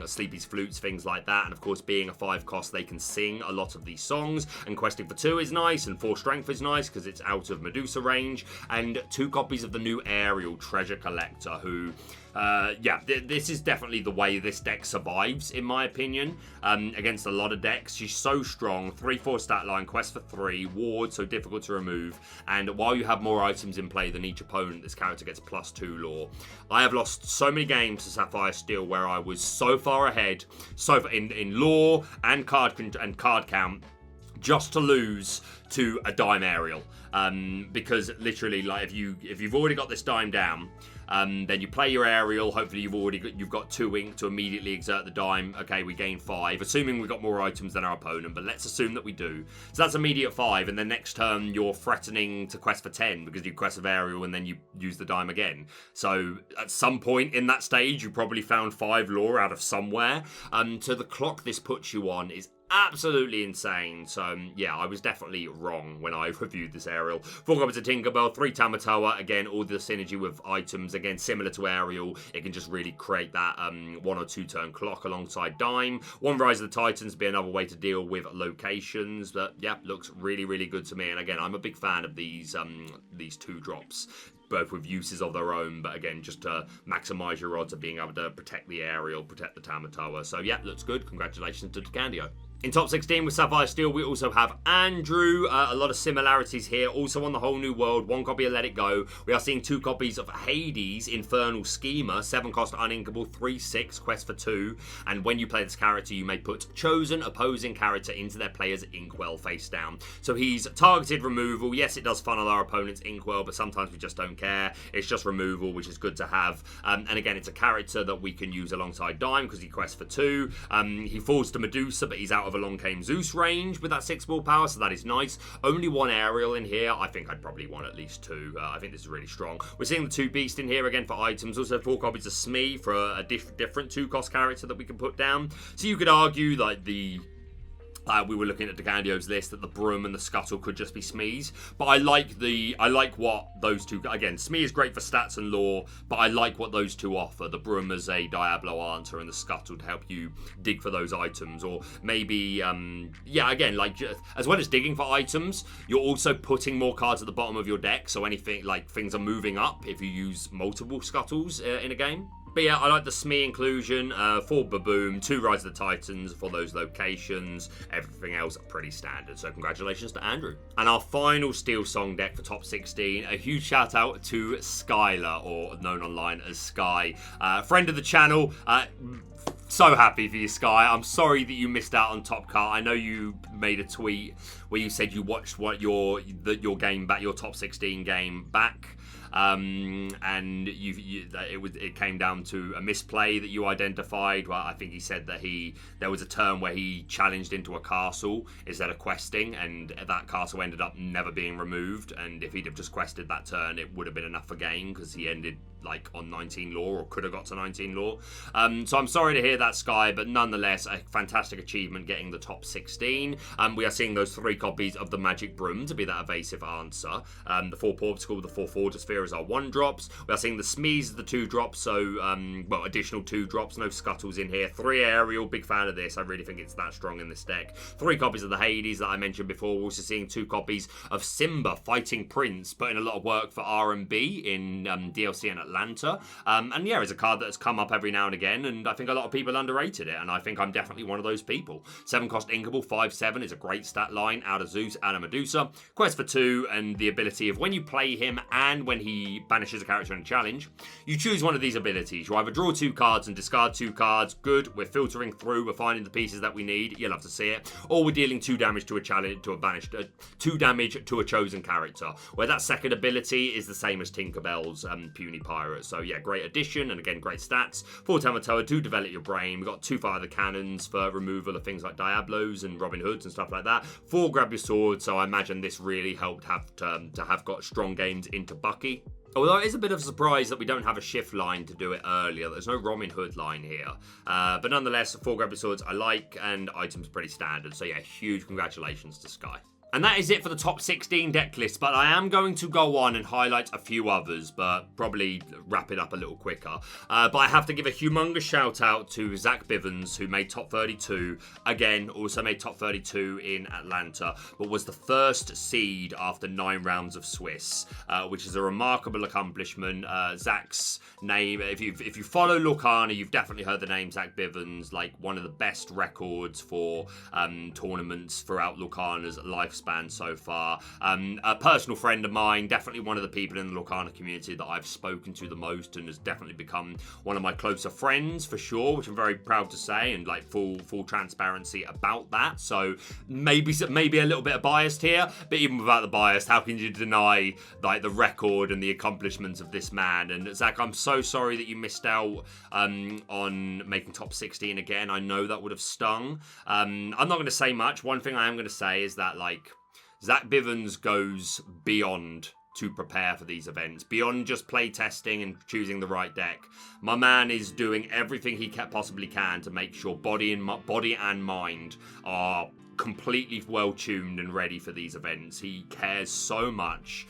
Sleepy's Flutes, things like that, and of course being a 5 cost, they can sing a lot of these songs, and Questing for 2 is nice, and 4 Strength is nice because it's out of Medusa range, and 2 copies of the new Ariel, Treasure Collector, who... this is definitely the way this deck survives, in my opinion, against a lot of decks. She's so strong, 3/4 stat line, quest for 3, ward, so difficult to remove, and while you have more items in play than each opponent, this character gets +2 lore. I have lost so many games to Sapphire Steel where I was so far ahead, in lore and card count, just to lose to a Dime Ariel. Because literally, like, if you've already got this Dime down, then you play your Ariel, hopefully you've got 2 ink to immediately exert the Dime. Okay, we gain 5, assuming we've got more items than our opponent, but let's assume that we do. So that's immediate 5, and then next turn you're threatening to quest for 10 because you quest with Ariel and then you use the Dime again. So at some point in that stage, you probably found 5 lore out of somewhere. So the clock this puts you on is absolutely insane. So yeah, I was definitely wrong when I reviewed this Ariel. 4 copies of Tinkerbell, 3 Tamatoa, again all the synergy with items, again similar to Ariel, it can just really create that 1 or 2 turn clock alongside Dime. 1 Rise of the Titans be another way to deal with locations, but yeah, looks really good to me. And again, I'm a big fan of these 2 drops, both with uses of their own, but again, just to maximise your odds of being able to protect the Ariel, protect the Tamatoa. So yeah, looks good. Congratulations to Decandio. In top 16 with Sapphire Steel, we also have Andrew. A lot of similarities here. Also on the Whole New World, 1 copy of Let It Go. We are seeing 2 copies of Hades, Infernal Schemer, 7 cost uninkable, 3/6, quest for 2. And when you play this character, you may put chosen opposing character into their player's Inkwell face down. So he's targeted removal. Yes, it does funnel our opponent's Inkwell, but sometimes we just don't care. It's just removal, which is good to have. And again, it's a character that we can use alongside Dime because he quests for 2. He falls to Medusa, but he's out of a Long Came Zeus range with that 6 willpower, so that is nice. Only 1 Ariel in here. I think I'd probably want at least 2. I think this is really strong. We're seeing the 2 Beast in here again for items. Also 4 copies of Smee for a different 2 cost character that we can put down. So you could argue like we were looking at Decandio's list that the Broom and the Scuttle could just be Smees, but I like what those 2, again, Smee is great for stats and lore, but I like what those 2 offer. The Broom as a Diablo answer and the Scuttle to help you dig for those items, or maybe, again, like, as well as digging for items, you're also putting more cards at the bottom of your deck, so anything, like, things are moving up if you use multiple Scuttles in a game. But yeah, I like the Smee inclusion, 4 Baboom, 2 Rise of the Titans for those locations. Everything else pretty standard, so congratulations to Andrew. And our final SteelSong deck for top 16, a huge shout out to Skylar, or known online as Sky. Friend of the channel, so happy for you, Sky. I'm sorry that you missed out on Top Cut. I know you made a tweet where you said you watched your game back, your top 16 game back. And it came down to a misplay that you identified. Well, I think he said that there was a turn where he challenged into a castle instead of questing, and that castle ended up never being removed. And if he'd have just quested that turn, it would have been enough for game because he ended like on 19 lore, or could have got to 19 lore. So I'm sorry to hear that, Sky, but nonetheless a fantastic achievement getting the top 16. We are seeing those 3 copies of the Magic Broom to be that evasive answer. The 4 Portical, the 4 Forger Sphere as our 1 drops. We are seeing the Smees as the 2 drops, so additional 2 drops, no Scuttles in here. 3 Ariel, big fan of this. I really think it's that strong in this deck. 3 copies of the Hades that I mentioned before. We're also seeing 2 copies of Simba, Fighting Prince, putting a lot of work for R&B in DLC and Atlantis. Atlanta. And yeah, it's a card that's come up every now and again, and I think a lot of people underrated it, and I think I'm definitely one of those people. 7-cost Inkable, 5/7 is a great stat line. Out of Zeus, out of Medusa. Quest for 2, and the ability of when you play him and when he banishes a character in a challenge, you choose one of these abilities. You either draw 2 cards and discard 2 cards. Good, we're filtering through, we're finding the pieces that we need. You'll have to see it. Or we're dealing 2 damage to a challenge, to a banished, 2 damage to a chosen character. Where that second ability is the same as Tinkerbell's Puny Pirate. So yeah, great addition, and again, great stats. 4 Tamatoa to develop your brain. We've got 2 Fire the Cannons for removal of things like Diablos and Robin Hoods and stuff like that. 4 Grab Your Sword, so I imagine this really helped to have got strong games into Bucky. Although it is a bit of a surprise that we don't have a shift line to do it earlier. There's no Robin Hood line here. But nonetheless, 4 Grab Your Swords I like, and items pretty standard. So yeah, huge congratulations to Sky. And that is it for the top 16 deck list, but I am going to go on and highlight a few others, but probably wrap it up a little quicker. But I have to give a humongous shout out to Zach Bivens, who made top 32. Again, also made top 32 in Atlanta, but was the first seed after 9 rounds of Swiss, which is a remarkable accomplishment. Zach's name, if you follow Lorcana, you've definitely heard the name Zach Bivens, like one of the best records for tournaments throughout Lorcana's lifespan so far. A personal friend of mine, definitely one of the people in the Lorcana community that I've spoken to the most, and has definitely become one of my closer friends for sure, which I'm very proud to say, and like full transparency about that. So maybe a little bit of bias here, but even without the bias, how can you deny like the record and the accomplishments of this man? And Zach, I'm so sorry that you missed out on making top 16 again. I know that would have stung. I'm not going to say much. One thing I am going to say is that like Zach Bivens goes beyond to prepare for these events, beyond just play testing and choosing the right deck. My man is doing everything he possibly can to make sure body and mind are completely well tuned and ready for these events. He cares so much.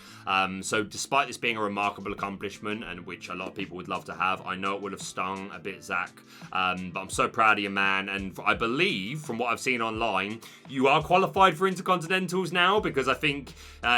So despite this being a remarkable accomplishment, and which a lot of people would love to have, I know it would have stung a bit, Zach. But I'm so proud of you, man. And I believe, from what I've seen online, you are qualified for Intercontinentals now, because I think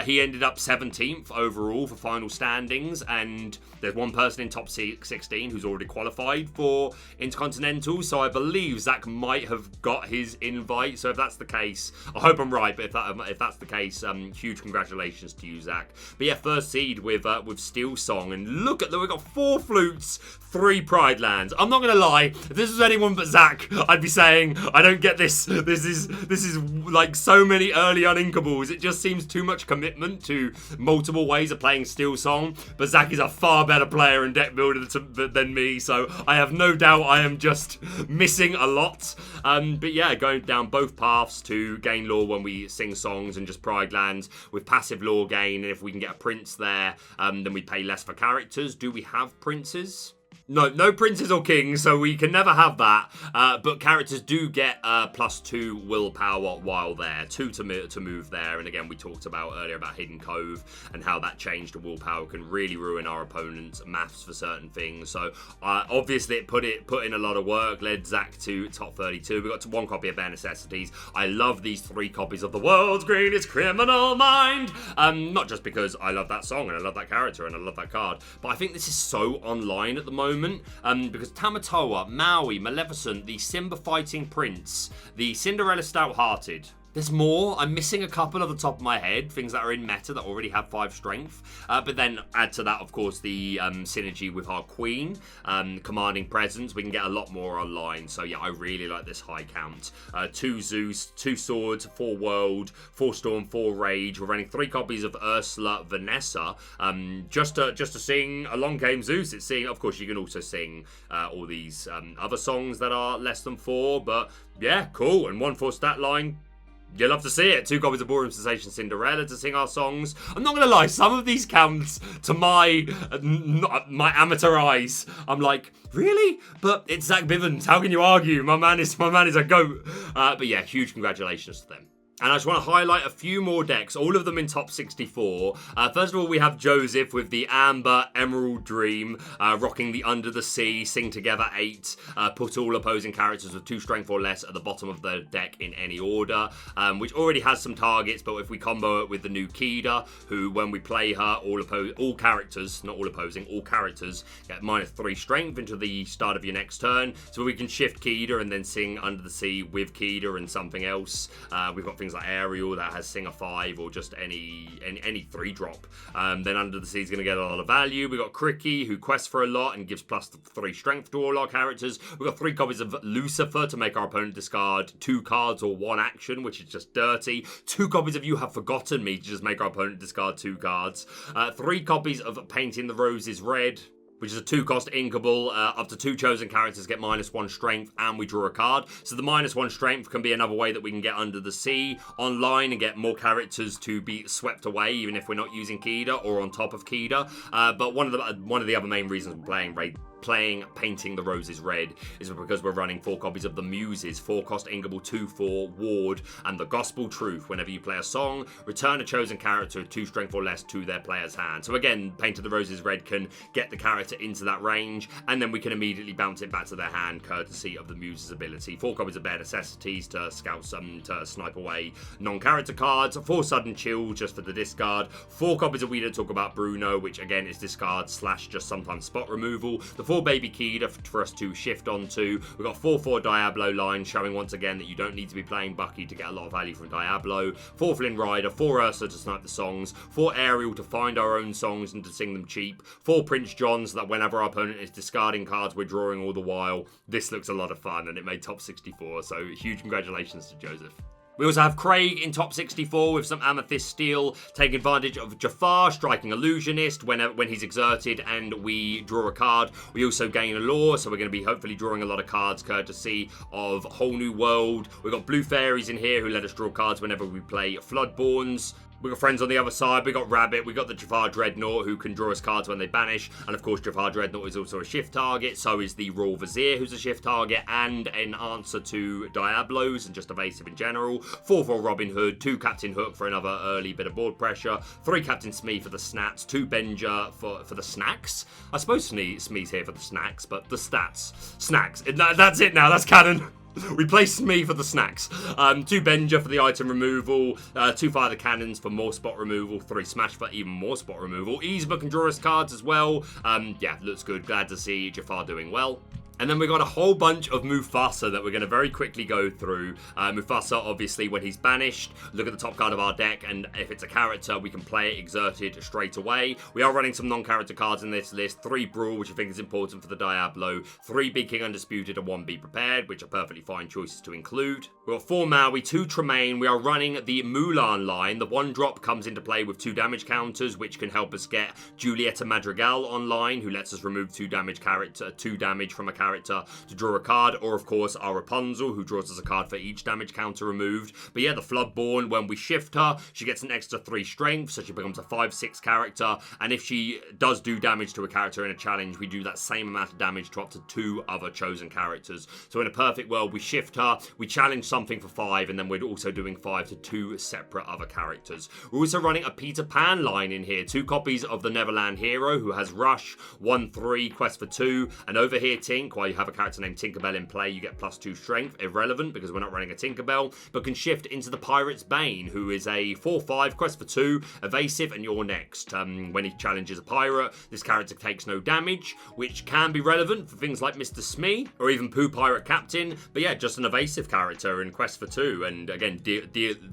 he ended up 17th overall for final standings, and there's one person in top 16 who's already qualified for Intercontinentals. So I believe Zach might have got his invite. So if that's the case, I hope I'm right, but if that's the case, huge congratulations to you, Zach. But yeah, first seed with SteelSong, and look at that, we've got 4 flutes, 3 Pride Lands. I'm not gonna lie, if this was anyone but Zach, I'd be saying I don't get this. This is like so many early uninkables. It just seems too much commitment to multiple ways of playing SteelSong. But Zach is a far better player and deck builder than me, so I have no doubt I am just missing a lot. But yeah, going down both paths to gain lore when we sing songs and just Pride Lands with passive lore gain, and if we can get a prince there, then we pay less for characters. Do we have princes? No princes or kings, so we can never have that. But characters do get +2 willpower while there, 2 to move there. And again, we talked about earlier about Hidden Cove and how that change to willpower can really ruin our opponent's maths for certain things. So obviously it put in a lot of work, led Zach to top 32. We got to 1 copy of Bare Necessities. I love these 3 copies of The World's Greatest Criminal Mind. Not just because I love that song and I love that character and I love that card, but I think this is so online at the moment. Because Tamatoa, Maui, Maleficent, the Simba Fighting Prince, the Cinderella Stout-Hearted. There's more. I'm missing a couple off the top of my head, things that are in meta that already have 5 strength. But then add to that, of course, the synergy with our queen, commanding presence. We can get a lot more online. So yeah, I really like this high count. 2 Zeus, 2 Swords, 4 World, 4 Storm, 4 Rage. We're running 3 copies of Ursula Vanessa, just to sing Along Came Zeus. It's sing. Of course, you can also sing all these other songs that are less than 4. But yeah, cool. And 1/4 stat line. You'll love to see it. 2 copies of Ballroom Sensation Cinderella to sing our songs. I'm not going to lie, some of these counts to my amateur eyes, I'm like, really? But it's Zach Bivens. How can you argue? My man is a goat. But yeah, huge congratulations to them. And I just want to highlight a few more decks, all of them in top 64. First of all, we have Joseph with the Amber Emerald Dream, rocking the Under the Sea, Sing Together 8, put all opposing characters with 2 strength or less at the bottom of the deck in any order, which already has some targets, but if we combo it with the new Kida, who when we play her, all characters, not all opposing, all characters get -3 strength into the start of your next turn, so we can shift Kida and then sing Under the Sea with Kida and something else. We've got things like Ariel that has Singer 5 or just any 3-drop. Then Under the Sea is going to get a lot of value. We've got Cricky, who quests for a lot and gives +3 strength to all our characters. We've got 3 copies of Lucifer to make our opponent discard 2 cards or 1 action, which is just dirty. 2 copies of You Have Forgotten Me to just make our opponent discard 2 cards. 3 copies of Painting the Roses Red, which is a 2-cost inkable. Up to 2 chosen characters get -1 strength, and we draw a card. So the -1 strength can be another way that we can get Under the Sea online and get more characters to be swept away, even if we're not using Kida or on top of Kida. But one of the other main reasons we're playing Painting the Roses Red is because we're running 4 copies of the Muses, 4-cost inkable, 2/4 ward, and the Gospel Truth. Whenever you play a song, return a chosen character with 2 strength or less to their player's hand. So again, Painting the Roses Red can get the character into that range, and then we can immediately bounce it back to their hand, courtesy of the Muses ability. 4 copies of Bare Necessities to scout some, to snipe away non-character cards, 4 Sudden Chills just for the discard, 4 copies of We Don't Talk About Bruno, which again is discard / just sometimes spot removal, the 4 Baby Kida for us to shift onto. We've got 4/4 Diablo line, showing once again that you don't need to be playing Bucky to get a lot of value from Diablo. 4 Flynn Rider, 4 Ursa to snipe the songs, 4 Ariel to find our own songs and to sing them cheap, 4 Prince John so that whenever our opponent is discarding cards, we're drawing all the while. This looks a lot of fun, and it made top 64, so huge congratulations to Joseph. We also have Craig in top 64 with some Amethyst Steel, taking advantage of Jafar, striking Illusionist when he's exerted and we draw a card. We also gain a lore, so we're going to be hopefully drawing a lot of cards courtesy of Whole New World. We've got Blue Fairies in here who let us draw cards whenever we play Floodborns. We've got friends on the other side. We've got Rabbit. We've got the Jafar Dreadnought who can draw us cards when they banish. And of course, Jafar Dreadnought is also a shift target. So is the Royal Vizier, who's a shift target and an answer to Diablos and just evasive in general. 4/4 Robin Hood, 2 Captain Hook for another early bit of board pressure. 3 Captain Smee for the snats. 2 Benja for the snacks. I suppose Smee's here for the snacks, but the stats. Snacks. That's it now. That's canon. We play Smee for the snacks. 2 Benja for the item removal. 2 Fire the Cannons for more spot removal. 3 Smash for even more spot removal. Yzma can draw us cards as well. Yeah, looks good. Glad to see Jafar doing well. And then we got a whole bunch of Mufasa that we're going to very quickly go through. Mufasa, obviously, when he's banished, look at the top card of our deck, and if it's a character, we can play it exerted straight away. We are running some non-character cards in this list. 3 Brawl, which I think is important for the Diablo. 3 Big King Undisputed, and 1 Be Prepared, which are perfectly fine choices to include. We've got 4 Maui, 2 Tremaine. We are running the Mulan line. The 1-drop comes into play with 2 damage counters, which can help us get Julieta Madrigal online, who lets us remove 2 damage from a character to draw a card, or of course our Rapunzel, who draws us a card for each damage counter removed. But yeah, the Floodborn, when we shift her, she gets an extra 3 strength, so she becomes a 5/6 character, and if she does do damage to a character in a challenge, we do that same amount of damage to up to 2 other chosen characters. So in a perfect world, we shift her, we challenge something for 5, and then we're also doing 5 to 2 separate other characters. We're also running a Peter Pan line in here, 2 copies of the Neverland Hero, who has Rush, 1/3, Quest for 2, and over here Tink, while you have a character named Tinkerbell in play, you get +2 strength, irrelevant because we're not running a Tinkerbell, but can shift into the Pirate's Bane, who is a 4/5, Quest for 2, evasive, and you're next. When he challenges a pirate, this character takes no damage, which can be relevant for things like Mr. Smee, or even Pooh Pirate Captain, but yeah, just an evasive character in Quest for 2, and again,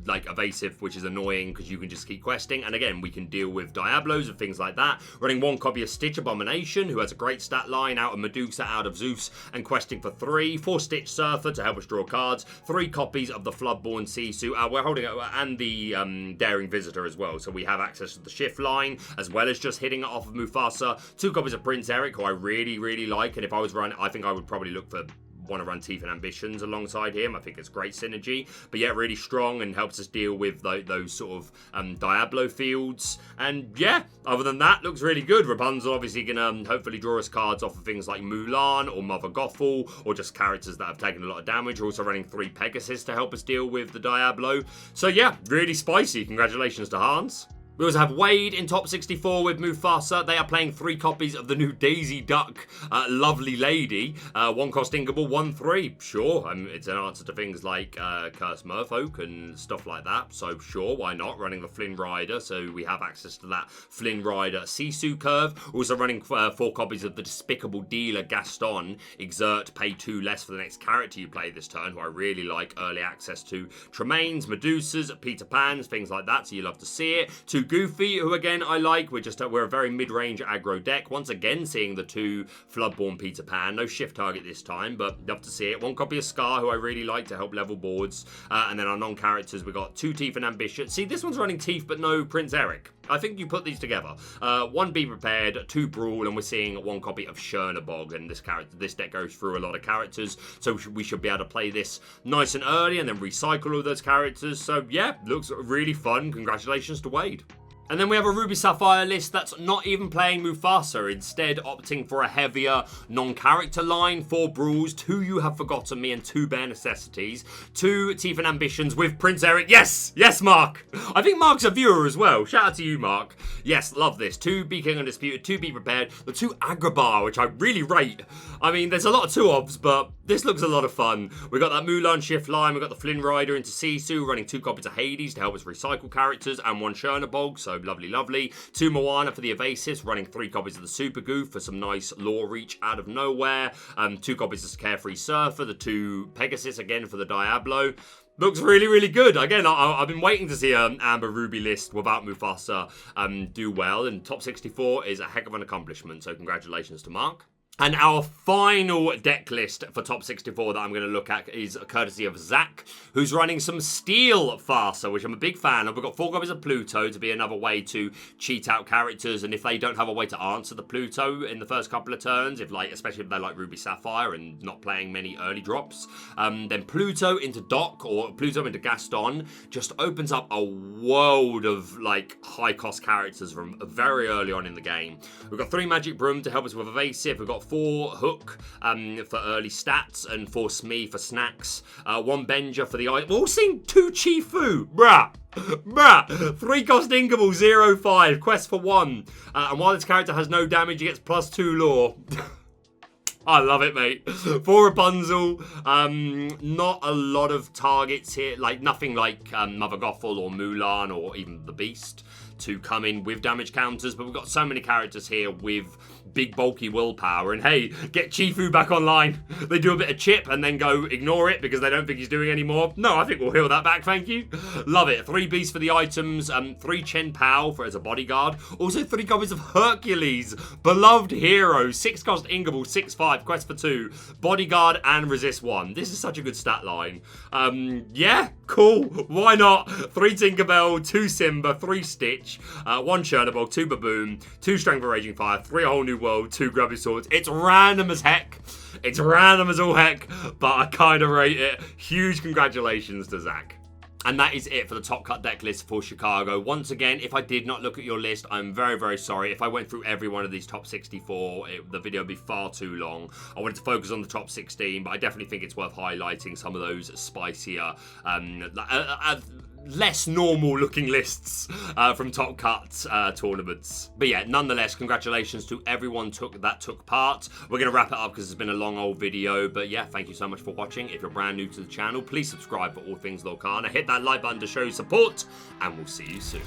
like evasive, which is annoying because you can just keep questing, and again, we can deal with Diablos and things like that. Running 1 copy of Stitch Abomination, who has a great stat line, out of Medusa, out of Zeus, and questing for 3. 4 Stitch Surfer to help us draw cards. 3 copies of the Floodborn Sisu. We're holding it, and the Daring Visitor as well. So we have access to the shift line, as well as just hitting it off of Mufasa. 2 copies of Prince Eric, who I really, really like. And if I was running, I think I would probably look for want to run Teeth and Ambitions alongside him. I think it's great synergy. But yeah, really strong and helps us deal with those sort of Diablo fields. And yeah, other than that, looks really good. Rapunzel obviously going to hopefully draw us cards off of things like Mulan or Mother Gothel, or just characters that have taken a lot of damage. We're also running 3 Pegasus to help us deal with the Diablo. So yeah, really spicy. Congratulations to Hans. We also have Wade in top 64 with Mufasa. They are playing 3 copies of the new Daisy Duck Lovely Lady. 1 cost Ingable, 1/3. Sure, it's an answer to things like Curse Merfolk and stuff like that. So sure, why not? Running the Flynn Rider, so we have access to that Flynn Rider Sisu curve. Also running 4 copies of the Despicable Dealer Gaston. Exert, pay 2 less for the next character you play this turn, who I really like. Early access to Tremaines, Medusas, Peter Pans, things like that, so you love to see it. 2 Goofy, who again I like. We're a very mid-range aggro deck. Once again, seeing the 2 Floodborn Peter Pan. No shift target this time, but love to see it. 1 copy of Scar, who I really like to help level boards. And then our non-characters, we got 2 Teeth and Ambition. See, this one's running Teeth, but no Prince Eric. I think you put these together. 1 Be Prepared, 2 Brawl, and we're seeing 1 copy of Chernabog. And this deck goes through a lot of characters, so we should be able to play this nice and early and then recycle all those characters. So yeah, looks really fun. Congratulations to Wade. And then we have a Ruby Sapphire list that's not even playing Mufasa, instead opting for a heavier non-character line, 4 Brawls, 2 You Have Forgotten Me, and 2 Bare Necessities, 2 Teeth and Ambitions with Prince Eric. Yes! Yes, Mark! I think Mark's a viewer as well. Shout out to you, Mark. Yes, love this. 2 Be King Undisputed, 2 Be Prepared, the 2 Agrabah, which I really rate. I mean, there's a lot of 2-obs, but this looks a lot of fun. We got that Mulan shift line, we got the Flynn Rider into Sisu, running 2 copies of Hades to help us recycle characters, and 1 Chernabog, so lovely, lovely. 2 Moana for the Evasives, running 3 copies of the Super Goof for some nice lore reach out of nowhere. 2 copies of Carefree Surfer, the 2 Pegasus again for the Diablo. Looks really, really good. Again, I've been waiting to see an Amber Ruby list without Mufasa do well, and top 64 is a heck of an accomplishment, so congratulations to Mark. And our final deck list for top 64 that I'm going to look at is courtesy of Zach, who's running some Steelfasa, which I'm a big fan of. We've got 4 copies of Pluto to be another way to cheat out characters, and if they don't have a way to answer the Pluto in the first couple of turns, especially if they like Ruby Sapphire and not playing many early drops, then Pluto into Doc or Pluto into Gaston just opens up a world of high-cost characters from very early on in the game. We've got 3 Magic Broom to help us with Evasive. We've got 4 Hook for early stats and 4 Smee for snacks. 1 Benja for the eye. We're all seeing 2 Chifu. Bruh. 3 cost Ingable, 0/5. Quest for 1. And while this character has no damage, he gets +2 lore. I love it, mate. 4 Rapunzel. Not a lot of targets here. Nothing like Mother Gothel or Mulan or even the Beast to come in with damage counters. But we've got so many characters here with big bulky willpower, and hey, get Chifu back online. They do a bit of chip and then go ignore it because they don't think he's doing any more. No, I think we'll heal that back, thank you. Love it. 3 beasts for the items, 3 Chen Pao for as a bodyguard. Also 3 copies of Hercules, beloved hero, 6 cost Ingable, 6/5, quest for 2, bodyguard and resist 1. This is such a good stat line. Yeah, cool. Why not? 3 Tinkerbell, 2 Simba, 3 Stitch, 1 Chernabog, 2 Baboon, 2 Strength of Raging Fire, 3 A Whole New World, 2 Grubby Swords. It's random as heck. It's random as all heck, but I kind of rate it. Huge congratulations to Zach. And that is it for the top cut deck list for Chhicago. Once again, if I did not look at your list, I'm very, very sorry. If I went through every one of these top 64, the video would be far too long. I wanted to focus on the top 16, but I definitely think it's worth highlighting some of those spicier, less normal looking lists from top cut tournaments. But yeah, nonetheless, congratulations to everyone that took part. We're going to wrap it up because it's been a long old video. But yeah, thank you so much for watching. If you're brand new to the channel, please subscribe for all things Lorcana. Hit that like button to show support, and we'll see you soon.